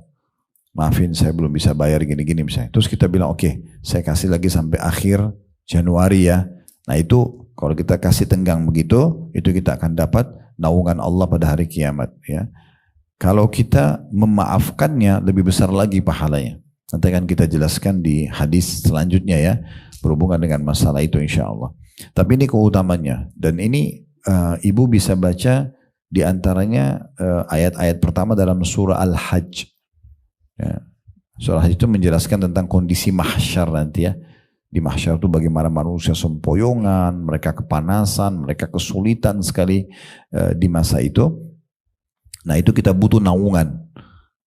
Maafin, saya belum bisa bayar gini-gini misalnya. Terus kita bilang, oke, saya kasih lagi sampai akhir Januari ya. Nah itu kalau kita kasih tenggang begitu, itu kita akan dapat naungan Allah pada hari kiamat ya. Kalau kita memaafkannya, lebih besar lagi pahalanya. Nanti akan kita jelaskan di hadis selanjutnya ya, berhubungan dengan masalah itu insya Allah. Tapi ini keutamanya, dan ini ibu bisa baca di antaranya ayat-ayat pertama dalam surah Al-Hajj ya. Surah Al-Hajj itu menjelaskan tentang kondisi mahsyar nanti ya. Di mahsyar itu bagaimana manusia sempoyongan, mereka kepanasan, mereka kesulitan sekali di masa itu. Nah itu kita butuh naungan.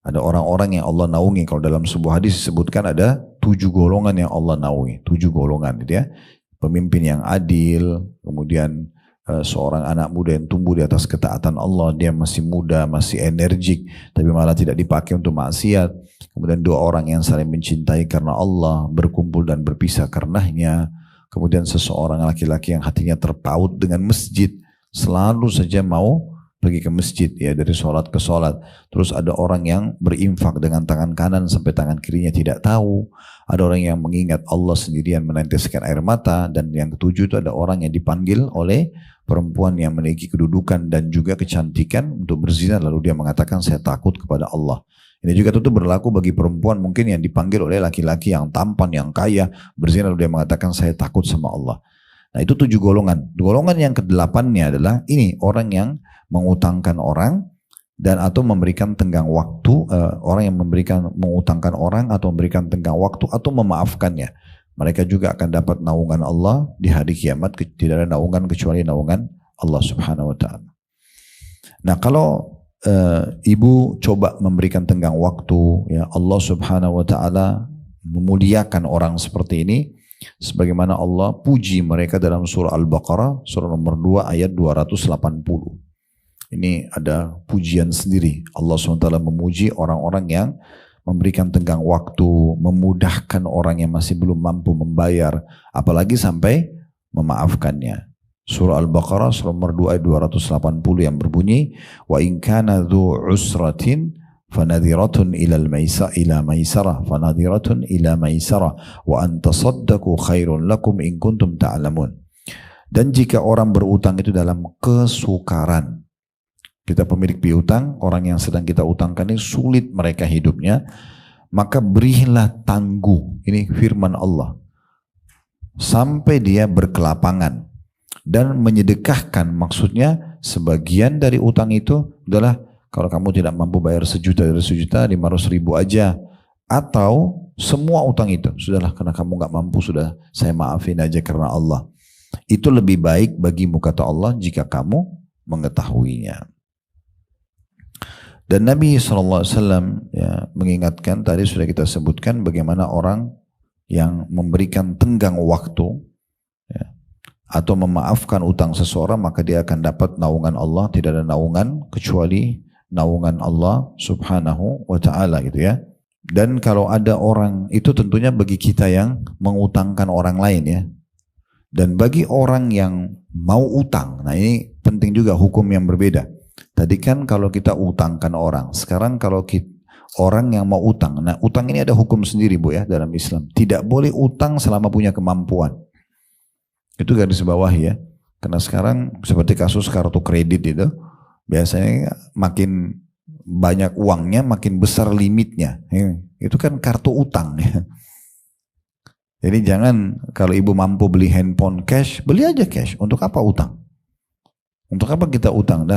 Ada orang-orang yang Allah naungi. Kalau dalam sebuah hadis disebutkan ada 7 golongan yang Allah naungi. 7 golongan gitu ya. Pemimpin yang adil, kemudian seorang anak muda yang tumbuh di atas ketaatan Allah, dia masih muda, masih energik, tapi malah tidak dipakai untuk maksiat. Kemudian 2 orang yang saling mencintai karena Allah, berkumpul dan berpisah karenanya. Kemudian seseorang laki-laki yang hatinya terpaut dengan masjid, selalu saja mau pergi ke masjid ya, dari sholat ke sholat. Terus ada orang yang berinfak dengan tangan kanan sampai tangan kirinya tidak tahu. Ada orang yang mengingat Allah sendirian meneteskan air mata. Dan yang ketujuh itu ada orang yang dipanggil oleh perempuan yang memiliki kedudukan dan juga kecantikan untuk berzina, lalu dia mengatakan saya takut kepada Allah. Ini juga tentu berlaku bagi perempuan mungkin yang dipanggil oleh laki-laki yang tampan, yang kaya, berzina, lalu dia mengatakan saya takut sama Allah. Nah itu 7 golongan. Golongan yang ke-8-nya adalah ini, orang yang mengutangkan orang dan atau memberikan tenggang waktu, orang yang mengutangkan orang atau memberikan tenggang waktu atau memaafkannya. Mereka juga akan dapat naungan Allah di hari kiamat. Tidak ada naungan kecuali naungan Allah Subhanahu wa ta'ala. Nah kalau ibu coba memberikan tenggang waktu ya, Allah Subhanahu wa ta'ala memuliakan orang seperti ini sebagaimana Allah puji mereka dalam surah Al-Baqarah surah nomor 2 ayat 280. Ini ada pujian sendiri. Allah SWT memuji orang-orang yang memberikan tenggang waktu, memudahkan orang yang masih belum mampu membayar, apalagi sampai memaafkannya. Surah Al-Baqarah surah nomor 2 ayat 280 yang berbunyi, wa in kana dzu usratin fanadhiratun ila maisarah fanadhiratun ila maisarah wa an tasaddaqu khairun lakum in kuntum ta'lamun. Dan jika orang berutang itu dalam kesukaran, kita pemilik piutang, orang yang sedang kita utangkan ini sulit mereka hidupnya, maka berilah tangguh, ini firman Allah, sampai dia berkelapangan. Dan menyedekahkan, maksudnya sebagian dari utang itu adalah kalau kamu tidak mampu bayar 1 juta dari 1 juta, 500.000 aja. Atau semua utang itu, sudahlah karena kamu gak mampu, sudah saya maafin aja karena Allah. Itu lebih baik bagimu kata Allah jika kamu mengetahuinya. Dan Nabi SAW ya, mengingatkan, tadi sudah kita sebutkan bagaimana orang yang memberikan tenggang waktu ya, atau memaafkan utang seseorang, maka dia akan dapat naungan Allah. Tidak ada naungan kecuali naungan Allah Subhanahu wa ta'ala gitu ya. Dan kalau ada orang, itu tentunya bagi kita yang mengutangkan orang lain ya. Dan bagi orang yang mau utang, nah ini penting juga hukum yang berbeda. Tadi kan kalau kita utangkan orang, sekarang kalau orang yang mau utang, nah utang ini ada hukum sendiri Bu ya dalam Islam. Tidak boleh utang selama punya kemampuan. Itu garis bawah ya. Karena sekarang seperti kasus kartu kredit itu, biasanya makin banyak uangnya makin besar limitnya. Itu kan kartu utang ya. Jadi jangan kalau ibu mampu beli handphone cash, beli aja cash. Untuk apa utang? Untuk apa kita utang?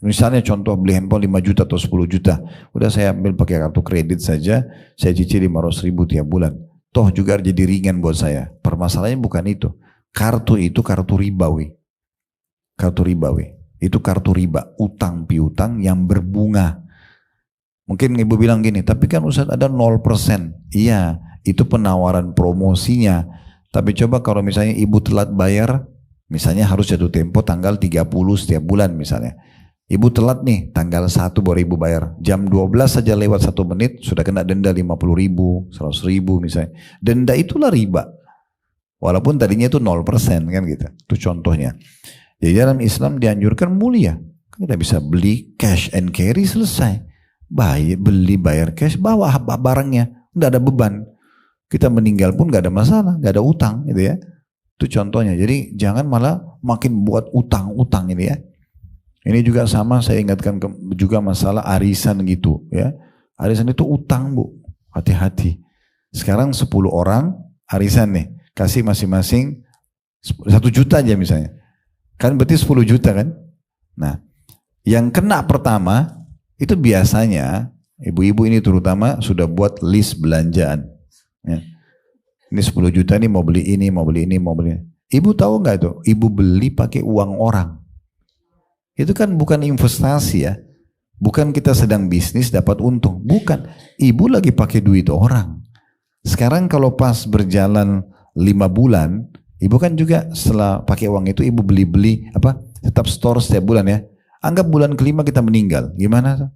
Misalnya contoh beli handphone 5 juta atau 10 juta. Udah saya ambil pakai kartu kredit saja, saya cicil 500 ribu tiap bulan. Toh juga jadi ringan buat saya. Permasalahannya bukan itu. Kartu itu kartu ribawi. Kartu ribawi. Itu kartu riba. Utang piutang yang berbunga. Mungkin ibu bilang gini, tapi kan Ustaz ada 0%. Iya, itu penawaran promosinya. Tapi coba kalau misalnya ibu telat bayar, misalnya harus jatuh tempo tanggal 30 setiap bulan misalnya. Ibu telat nih, tanggal 1 baru ibu bayar. Jam 12 saja lewat 1 menit, sudah kena denda 50 ribu, 100 ribu misalnya. Denda itulah riba. Walaupun tadinya itu 0% kan gitu. Itu contohnya. Jadi dalam Islam dianjurkan mulia. Kita bisa beli cash and carry selesai. Beli bayar cash, bawa barangnya. Nggak ada beban. Kita meninggal pun nggak ada masalah, nggak ada utang gitu ya. Itu contohnya. Jadi jangan malah makin buat utang-utang ini ya. Ini juga sama saya ingatkan juga masalah arisan gitu ya. Arisan itu utang bu, hati-hati. Sekarang 10 orang arisan nih, kasih masing-masing 1 juta aja misalnya. Kan berarti 10 juta kan. Nah yang kena pertama itu biasanya ibu-ibu ini terutama sudah buat list belanjaan. Ya. Ini 10 juta nih mau beli ini, mau beli ini, mau beli ini. Ibu tahu nggak itu? Ibu beli pakai uang orang. Itu kan bukan investasi ya. Bukan kita sedang bisnis dapat untung. Bukan. Ibu lagi pakai duit orang. Sekarang kalau pas berjalan 5 bulan, ibu kan juga setelah pakai uang itu ibu beli-beli apa? Tetap store setiap bulan ya. Anggap bulan kelima kita meninggal. Gimana?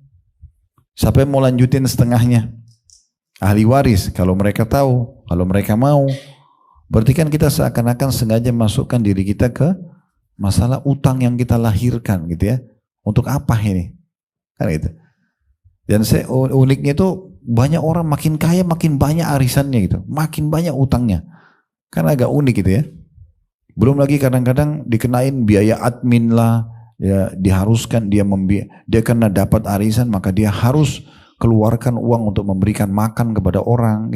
Siapa yang mau lanjutin setengahnya? Ahli waris. Kalau mereka tahu, kalau mereka mau. Berarti kan kita seakan-akan sengaja masukkan diri kita ke masalah utang yang kita lahirkan gitu ya. Untuk apa ini? Kan gitu. Dan uniknya itu banyak orang makin kaya makin banyak arisannya gitu. Makin banyak utangnya. Kan agak unik gitu ya. Belum lagi kadang-kadang dikenain biaya admin lah. Ya, diharuskan dia karena dapat arisan maka dia harus keluarkan uang untuk memberikan makan kepada orang.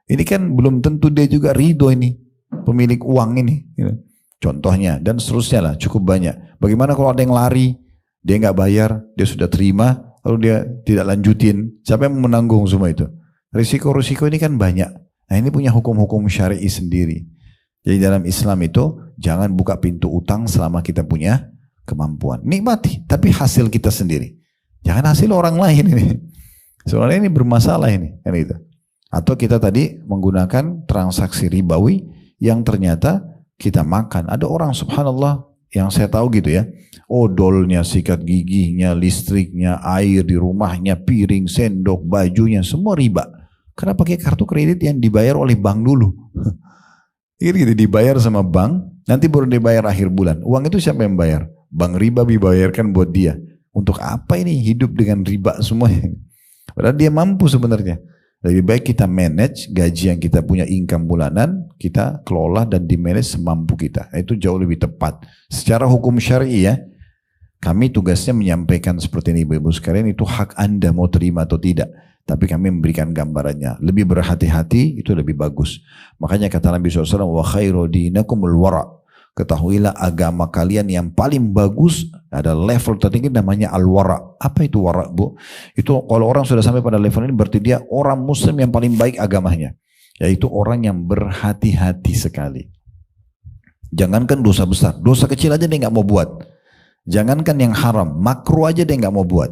Ini kan belum tentu dia juga ridho ini. Pemilik uang ini. Gitu. Contohnya dan seterusnya lah cukup banyak. Bagaimana kalau ada yang lari, dia nggak bayar, dia sudah terima, lalu dia tidak lanjutin. Siapa yang menanggung semua itu? Risiko-risiko ini kan banyak. Nah ini punya hukum-hukum syar'i sendiri. Jadi dalam Islam itu jangan buka pintu utang selama kita punya kemampuan. Nikmati, tapi hasil kita sendiri. Jangan hasil orang lain ini. Soalnya ini bermasalah ini, kan itu. Atau kita tadi menggunakan transaksi ribawi yang ternyata kita makan. Ada orang subhanallah yang saya tahu gitu ya. Odolnya, sikat giginya, listriknya, air di rumahnya, piring, sendok, bajunya, semua riba. Karena pakai kartu kredit yang dibayar oleh bank dulu. Gitu, dibayar sama bank, nanti baru dibayar akhir bulan. Uang itu siapa yang bayar? Bank riba dibayarkan buat dia. Untuk apa ini hidup dengan riba semuanya? Padahal dia mampu sebenarnya. Lebih baik kita manage gaji yang kita punya income bulanan, kita kelola dan di-manage semampu kita. Itu jauh lebih tepat. Secara hukum syar'i ya, kami tugasnya menyampaikan seperti ini ibu-ibu sekalian, itu hak Anda mau terima atau tidak. Tapi kami memberikan gambarannya. Lebih berhati-hati itu lebih bagus. Makanya kata Nabi SAW, wa khairu dinakumul wara'. Ketahuilah agama kalian yang paling bagus ada level tertinggi namanya al-wara. Apa itu wara bu? Itu kalau orang sudah sampai pada level ini berarti dia orang muslim yang paling baik agamanya. Yaitu orang yang berhati-hati sekali. Jangankan dosa besar, dosa kecil aja dia nggak mau buat. Jangankan yang haram, makruh aja dia nggak mau buat.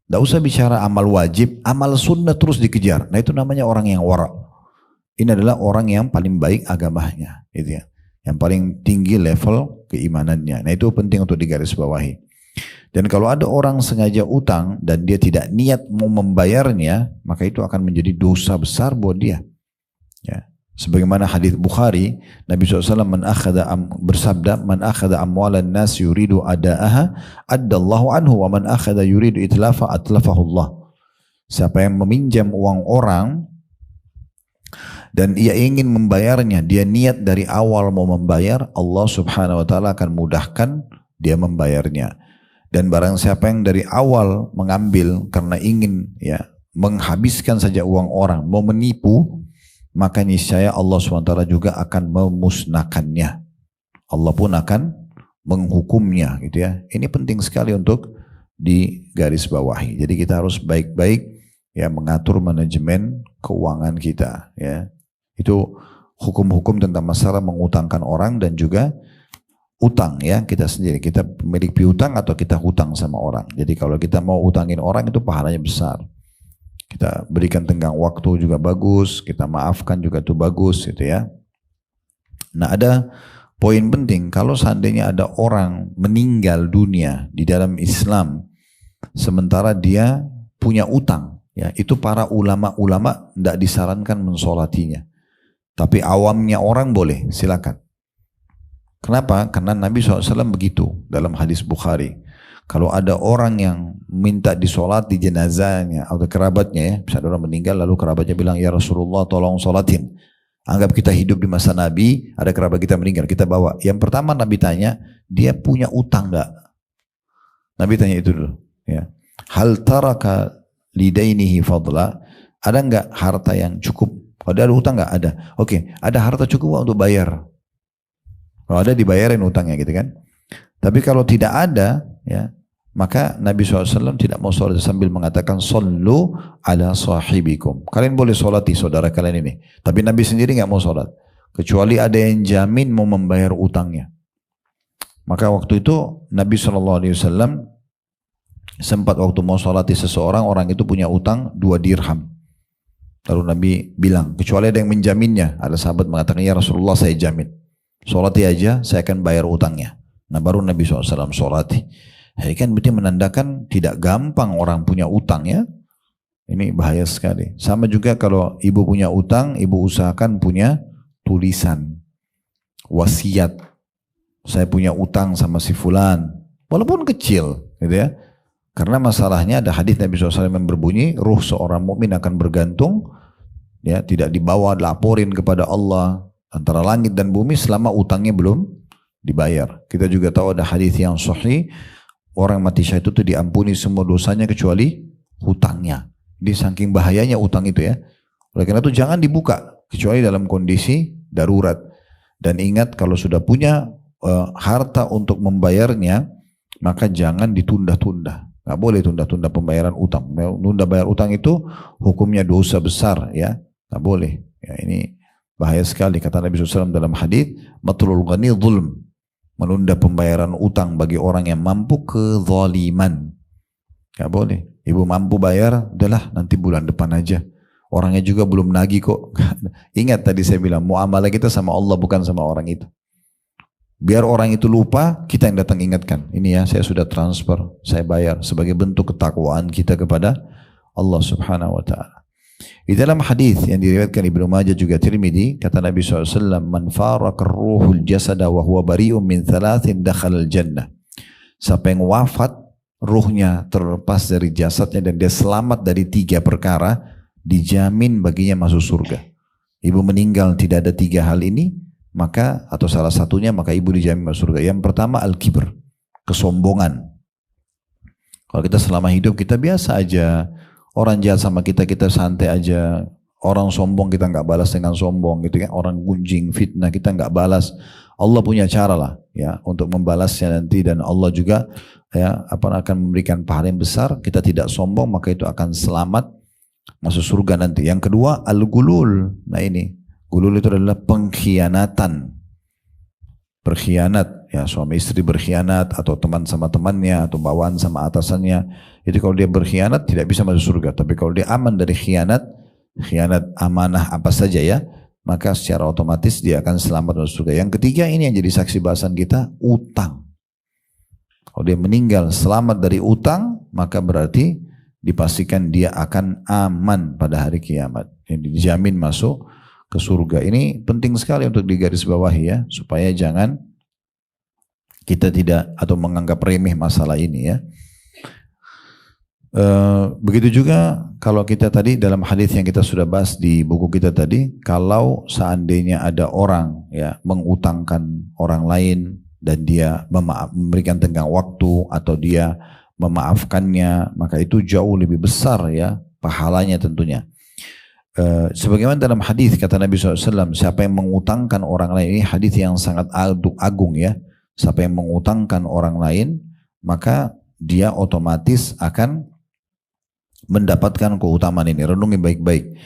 Nggak usah bicara amal wajib, amal sunnah terus dikejar. Nah itu namanya orang yang wara. Ini adalah orang yang paling baik agamanya, gitu ya. Yang paling tinggi level keimanannya. Nah itu penting untuk digarisbawahi. Dan kalau ada orang sengaja utang dan dia tidak niat mau membayarnya, maka itu akan menjadi dosa besar buat dia. Ya. Sebagaimana hadis Bukhari, Nabi SAW bersabda, "Man akhadha amwalan nas yuridu ada'aha, addallahu anhu, wa man akhadha yuridu itlafa, atlafahu Allah." Siapa yang meminjam uang orang dan ia ingin membayarnya, dia niat dari awal mau membayar, Allah Subhanahu wa taala akan mudahkan dia membayarnya. Dan barang siapa yang dari awal mengambil karena ingin ya menghabiskan saja uang orang, mau menipu, maka niscaya Allah SWT juga akan memusnahkannya. Allah pun akan menghukumnya gitu ya. Ini penting sekali untuk digarisbawahi. Jadi kita harus baik-baik ya mengatur manajemen keuangan kita ya. Itu hukum-hukum tentang masalah mengutangkan orang dan juga utang ya kita sendiri. Kita pemilik piutang atau kita hutang sama orang. Jadi kalau kita mau utangin orang itu pahalanya besar. Kita berikan tenggang waktu juga bagus, kita maafkan juga itu bagus gitu ya. Nah ada poin penting, kalau seandainya ada orang meninggal dunia di dalam Islam sementara dia punya utang, ya itu para ulama-ulama tidak disarankan mensolatinya. Tapi awamnya orang boleh, silakan. Kenapa? Karena Nabi SAW begitu dalam hadis Bukhari. Kalau ada orang yang minta disolat di jenazahnya atau kerabatnya ya, misalnya orang meninggal lalu kerabatnya bilang, ya Rasulullah tolong solatin. Anggap kita hidup di masa Nabi, ada kerabat kita meninggal, kita bawa. Yang pertama Nabi tanya, dia punya utang enggak? Nabi tanya itu dulu. Ya. Hal taraka lidainihi fadla, ada enggak harta yang cukup? Kalau ada utang enggak? Ada. Oke, ada harta cukup untuk bayar. Kalau ada dibayarin utangnya gitu kan. Tapi kalau tidak ada, ya maka Nabi SAW tidak mau sholat sambil mengatakan sallu ala sahibikum. Kalian boleh sholati saudara kalian ini. Tapi Nabi sendiri nggak mau sholat. Kecuali ada yang jamin mau membayar utangnya. Maka waktu itu Nabi SAW sempat waktu mau sholati seseorang, orang itu punya utang 2 dirham. Lalu Nabi bilang, kecuali ada yang menjaminnya. Ada sahabat mengatakan, ya Rasulullah saya jamin. Sholati aja, saya akan bayar utangnya. Nah baru Nabi SAW sholati. Ini kan berarti menandakan tidak gampang orang punya utang ya. Ini bahaya sekali. Sama juga kalau ibu punya utang, ibu usahakan punya tulisan. Wasiat. Saya punya utang sama si fulan. Walaupun kecil gitu ya. Karena masalahnya ada hadis Nabi SAW yang berbunyi, ruh seorang mukmin akan bergantung, ya tidak dibawa laporin kepada Allah antara langit dan bumi selama utangnya belum dibayar. Kita juga tahu ada hadis yang sahih, orang mati syahid itu diampuni semua dosanya kecuali hutangnya. Jadi saking bahayanya utang itu ya. Oleh karena itu jangan dibuka kecuali dalam kondisi darurat. Dan ingat kalau sudah punya harta untuk membayarnya, maka jangan ditunda-tunda. Nggak boleh tunda-tunda pembayaran utang. Menunda bayar utang itu hukumnya dosa besar ya. Nggak boleh. Ya, ini bahaya sekali kata Nabi SAW dalam hadis, matlul ghani zulm. Menunda pembayaran utang bagi orang yang mampu kezaliman. Gak boleh. Ibu mampu bayar, udahlah nanti bulan depan aja. Orangnya juga belum nagih kok. Ingat tadi saya bilang, muamalah kita sama Allah bukan sama orang itu. Biar orang itu lupa, kita yang datang ingatkan. Ini ya, saya sudah transfer, saya bayar. Sebagai bentuk ketakwaan kita kepada Allah subhanahu wa ta'ala. Di dalam hadis yang diriwayatkan Ibnu Majah juga Tirmidzi, kata Nabi SAW, man faraka ruhul jasada wa huwa bari'un min thalathin dakhala al-jannah. Siapa yang wafat, ruhnya terlepas dari jasadnya dan dia selamat dari 3 perkara, dijamin baginya masuk surga. Ibu meninggal tidak ada 3 hal ini, maka atau salah satunya maka ibu dijamin masuk surga. Yang pertama al-kibr, kesombongan. Kalau kita selama hidup kita biasa aja. Orang jahat sama kita, kita santai aja. Orang sombong kita nggak balas dengan sombong gitu kan. Orang gunjing, fitnah kita nggak balas. Allah punya cara lah ya untuk membalasnya nanti, dan Allah juga ya akan memberikan pahala yang besar. Kita tidak sombong maka itu akan selamat masuk surga nanti. Yang kedua al-gulul. Nah ini gulul itu adalah pengkhianatan. Berkhianat ya, suami istri berkhianat atau teman sama temannya atau bawaan sama atasannya. Jadi kalau dia berkhianat tidak bisa masuk surga. Tapi kalau dia aman dari khianat amanah apa saja ya, maka secara otomatis dia akan selamat masuk surga. Yang ketiga ini yang jadi saksi bahasan kita, utang. Kalau dia meninggal selamat dari utang, maka berarti dipastikan dia akan aman pada hari kiamat. Jadi dijamin masuk ke surga. Ini penting sekali untuk digarisbawahi ya, supaya jangan kita tidak atau menganggap remeh masalah ini ya. Begitu juga kalau kita tadi dalam hadis yang kita sudah bahas di buku kita tadi, kalau seandainya ada orang ya mengutangkan orang lain dan dia memberikan tenggang waktu atau dia memaafkannya, maka itu jauh lebih besar ya pahalanya tentunya. Sebagaimana dalam hadis kata Nabi SAW, siapa yang mengutangkan orang lain, ini hadis yang sangat agung ya. Siapa yang mengutangkan orang lain, maka dia otomatis akan mendapatkan keutamaan ini. Renungi baik-baik.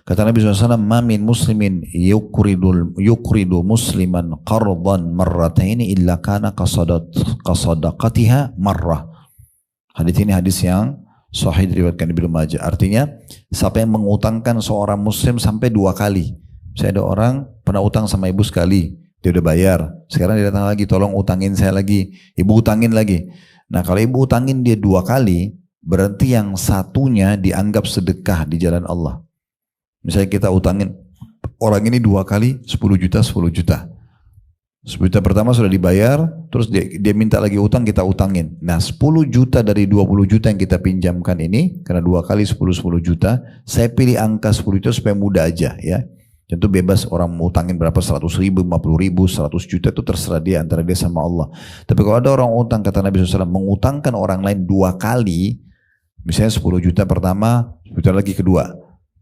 Kata Nabi SAW, "Ma min muslimin yukridu musliman qardan marrataini illa kana qasadaqatiha marrah." Hadis ini hadis yang sahih diriwayatkan Ibnu Majah. Artinya, siapa yang mengutangkan seorang muslim sampai 2 kali. Saya ada orang pernah utang sama ibu sekali, dia udah bayar. Sekarang dia datang lagi, tolong utangin saya lagi. Ibu utangin lagi. Nah, kalau ibu utangin dia 2 kali, berarti yang satunya dianggap sedekah di jalan Allah. Misalnya kita utangin orang ini 2 kali 10 juta, 10 juta. 10 juta pertama sudah dibayar, terus dia minta lagi utang, kita utangin. Nah 10 juta dari 20 juta yang kita pinjamkan ini, karena 2 kali 10 juta, saya pilih angka 10 juta supaya mudah aja ya. Tentu bebas orang mau utangin berapa, 100 ribu, 50 ribu, 100 juta itu terserah dia, antara dia sama Allah. Tapi kalau ada orang utang, kata Nabi SAW, mengutangkan orang lain 2 kali, misalnya 10 juta pertama, 10 juta lagi kedua,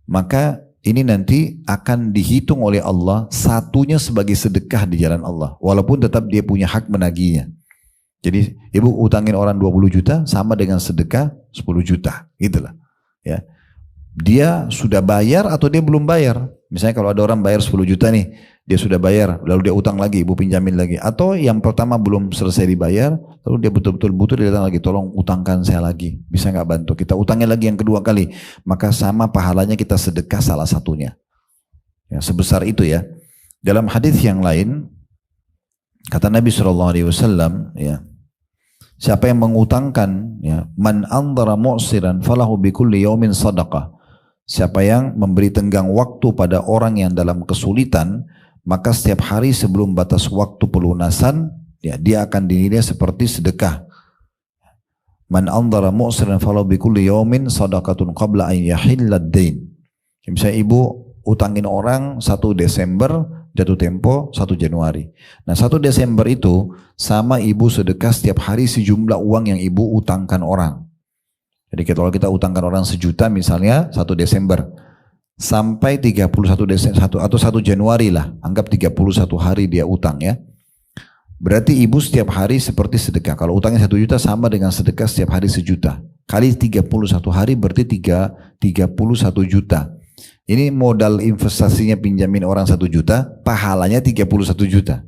maka ini nanti akan dihitung oleh Allah satunya sebagai sedekah di jalan Allah. Walaupun tetap dia punya hak menagihnya. Jadi ibu utangin orang 20 juta sama dengan sedekah 10 juta. Gitulah. Ya. Dia sudah bayar atau dia belum bayar. Misalnya kalau ada orang bayar 10 juta nih, dia sudah bayar, lalu dia utang lagi, ibu pinjamin lagi. Atau yang pertama belum selesai dibayar, lalu dia betul-betul butuh, dia datang lagi, tolong utangkan saya lagi. Bisa nggak bantu? Kita utangin lagi yang kedua kali. Maka sama pahalanya kita sedekah salah satunya. Ya, sebesar itu ya. Dalam hadis yang lain, kata Nabi SAW, ya, siapa yang mengutangkan, ya, man andara mu'siran falahu bikulli yaumin sadaqah. Siapa yang memberi tenggang waktu pada orang yang dalam kesulitan, maka setiap hari sebelum batas waktu pelunasan, ya, dia akan dinilai seperti sedekah. Man andara mu'siran falahu bikulli yaumin sadaqatun qabla an yahillad dain. Misalnya ibu utangin orang 1 Desember, jatuh tempo 1 Januari. Nah 1 Desember itu sama ibu sedekah setiap hari sejumlah uang yang ibu utangkan orang. Jadi kalau kita utangkan orang 1 juta misalnya 1 Desember sampai 31 Desember atau 1 Januari lah, anggap 31 hari dia utang ya. Berarti ibu setiap hari seperti sedekah. Kalau utangnya 1 juta sama dengan sedekah setiap hari 1 juta. Kali 31 hari berarti 31 juta. Ini modal investasinya pinjamin orang 1 juta, pahalanya 31 juta.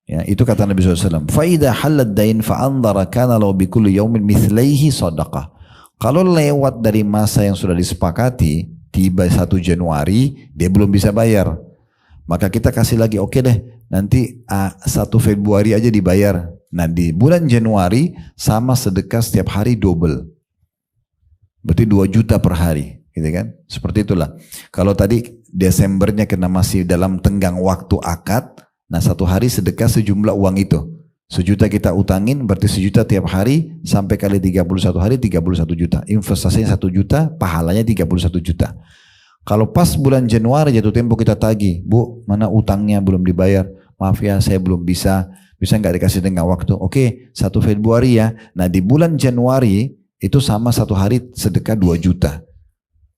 Ya, itu kata Nabi SAW. Fa'idha halad dain fa'andara kana lahu bikulli yaumin mithlaihi sadaqah. Kalau lewat dari masa yang sudah disepakati, tiba 1 Januari, dia belum bisa bayar. Maka kita kasih lagi, oke deh, nanti 1 Februari aja dibayar. Nah di bulan Januari sama sedekah setiap hari double. Berarti 2 juta per hari. Gitu kan? Seperti itulah. Kalau tadi Desembernya kena masih dalam tenggang waktu akad, nah 1 hari sedekah sejumlah uang itu. 1 juta kita utangin, berarti 1 juta tiap hari, sampai kali 31 hari 31 juta. Investasinya 1 juta, pahalanya 31 juta. Kalau pas bulan Januari jatuh tempo kita tagih, Bu, mana utangnya belum dibayar? Maaf ya, saya belum bisa nggak dikasih tenggang waktu? Oke, 1 Februari ya. Nah di bulan Januari, itu sama 1 hari sedekah 2 juta.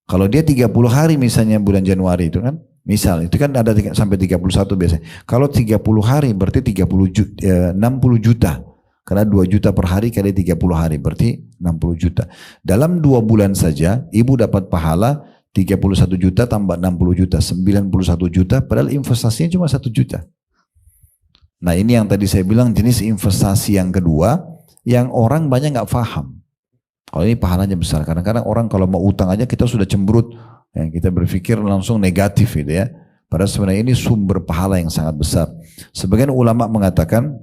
Kalau dia 30 hari misalnya bulan Januari itu kan, misal itu kan ada sampai 31 biasanya. Kalau 30 hari berarti 60 juta. Karena 2 juta per hari kali 30 hari berarti 60 juta. Dalam 2 bulan saja ibu dapat pahala 31 juta tambah 60 juta, 91 juta, padahal investasinya cuma 1 juta. Nah ini yang tadi saya bilang jenis investasi yang kedua yang orang banyak nggak paham. Kalau ini pahalanya besar. Kadang-kadang orang kalau mau utang aja kita sudah cemberut. Ya, kita berpikir langsung negatif gitu ya. Padahal sebenarnya ini sumber pahala yang sangat besar. Sebagian ulama mengatakan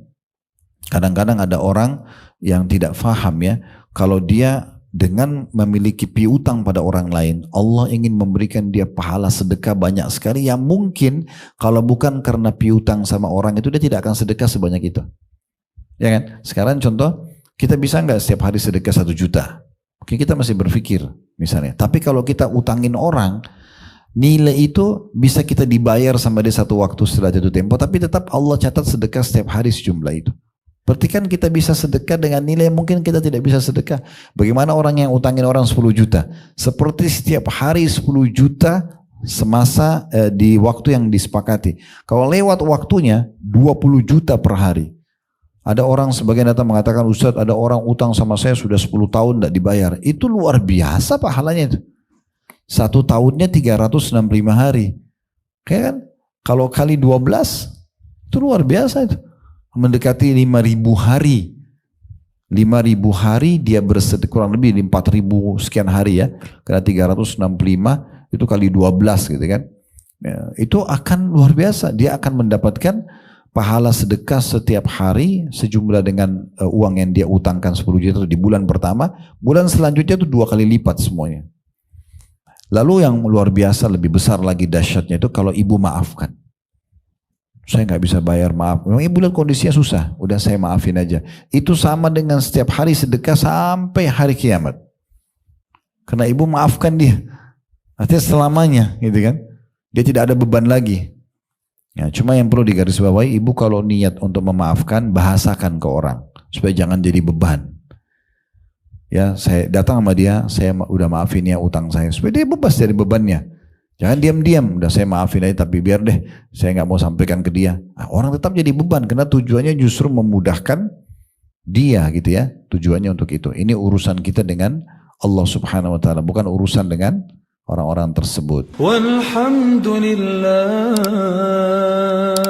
kadang-kadang ada orang yang tidak paham ya. Kalau dia dengan memiliki piutang pada orang lain, Allah ingin memberikan dia pahala sedekah banyak sekali yang mungkin kalau bukan karena piutang sama orang itu dia tidak akan sedekah sebanyak itu. Ya kan? Sekarang contoh, kita bisa nggak setiap hari sedekah 1 juta? Oke, kita masih berpikir misalnya. Tapi kalau kita utangin orang, nilai itu bisa kita dibayar sama dia 1 waktu setelah jatuh tempo, tapi tetap Allah catat sedekah setiap hari sejumlah itu. Berarti kan kita bisa sedekah dengan nilai yang mungkin kita tidak bisa sedekah. Bagaimana orang yang utangin orang 10 juta? Seperti setiap hari 10 juta semasa di waktu yang disepakati. Kalau lewat waktunya 20 juta per hari. Ada orang sebagian datang mengatakan, Ustadz ada orang utang sama saya sudah 10 tahun tidak dibayar. Itu luar biasa pahalanya itu. 1 tahunnya 365 hari. Kayak kan? Kalau kali 12, itu luar biasa itu. Mendekati 5.000 hari. 5.000 hari dia bersedekah, kurang lebih 4.000 sekian hari ya. Karena 365 itu kali 12 gitu kan. Ya, itu akan luar biasa. Dia akan mendapatkan pahala sedekah setiap hari sejumlah dengan uang yang dia utangkan 10 juta di bulan pertama. Bulan selanjutnya itu 2 kali lipat semuanya. Lalu yang luar biasa lebih besar lagi dahsyatnya itu kalau ibu maafkan. Saya nggak bisa bayar, maaf. Memang ibu lihat kondisinya susah, udah saya maafin aja. Itu sama dengan setiap hari sedekah sampai hari kiamat. Karena ibu maafkan dia. Artinya selamanya gitu kan. Dia tidak ada beban lagi. Ya, cuma yang perlu digarisbawahi, ibu kalau niat untuk memaafkan, bahasakan ke orang. Supaya jangan jadi beban. Ya, saya datang sama dia, saya udah maafin ya utang saya. Supaya dia bebas dari bebannya. Jangan diam-diam, udah saya maafin aja tapi biar deh, saya nggak mau sampaikan ke dia. Nah, orang tetap jadi beban, karena tujuannya justru memudahkan dia gitu ya. Tujuannya untuk itu. Ini urusan kita dengan Allah Subhanahu Wa Taala, bukan urusan dengan orang-orang tersebut.
Walhamdulillah.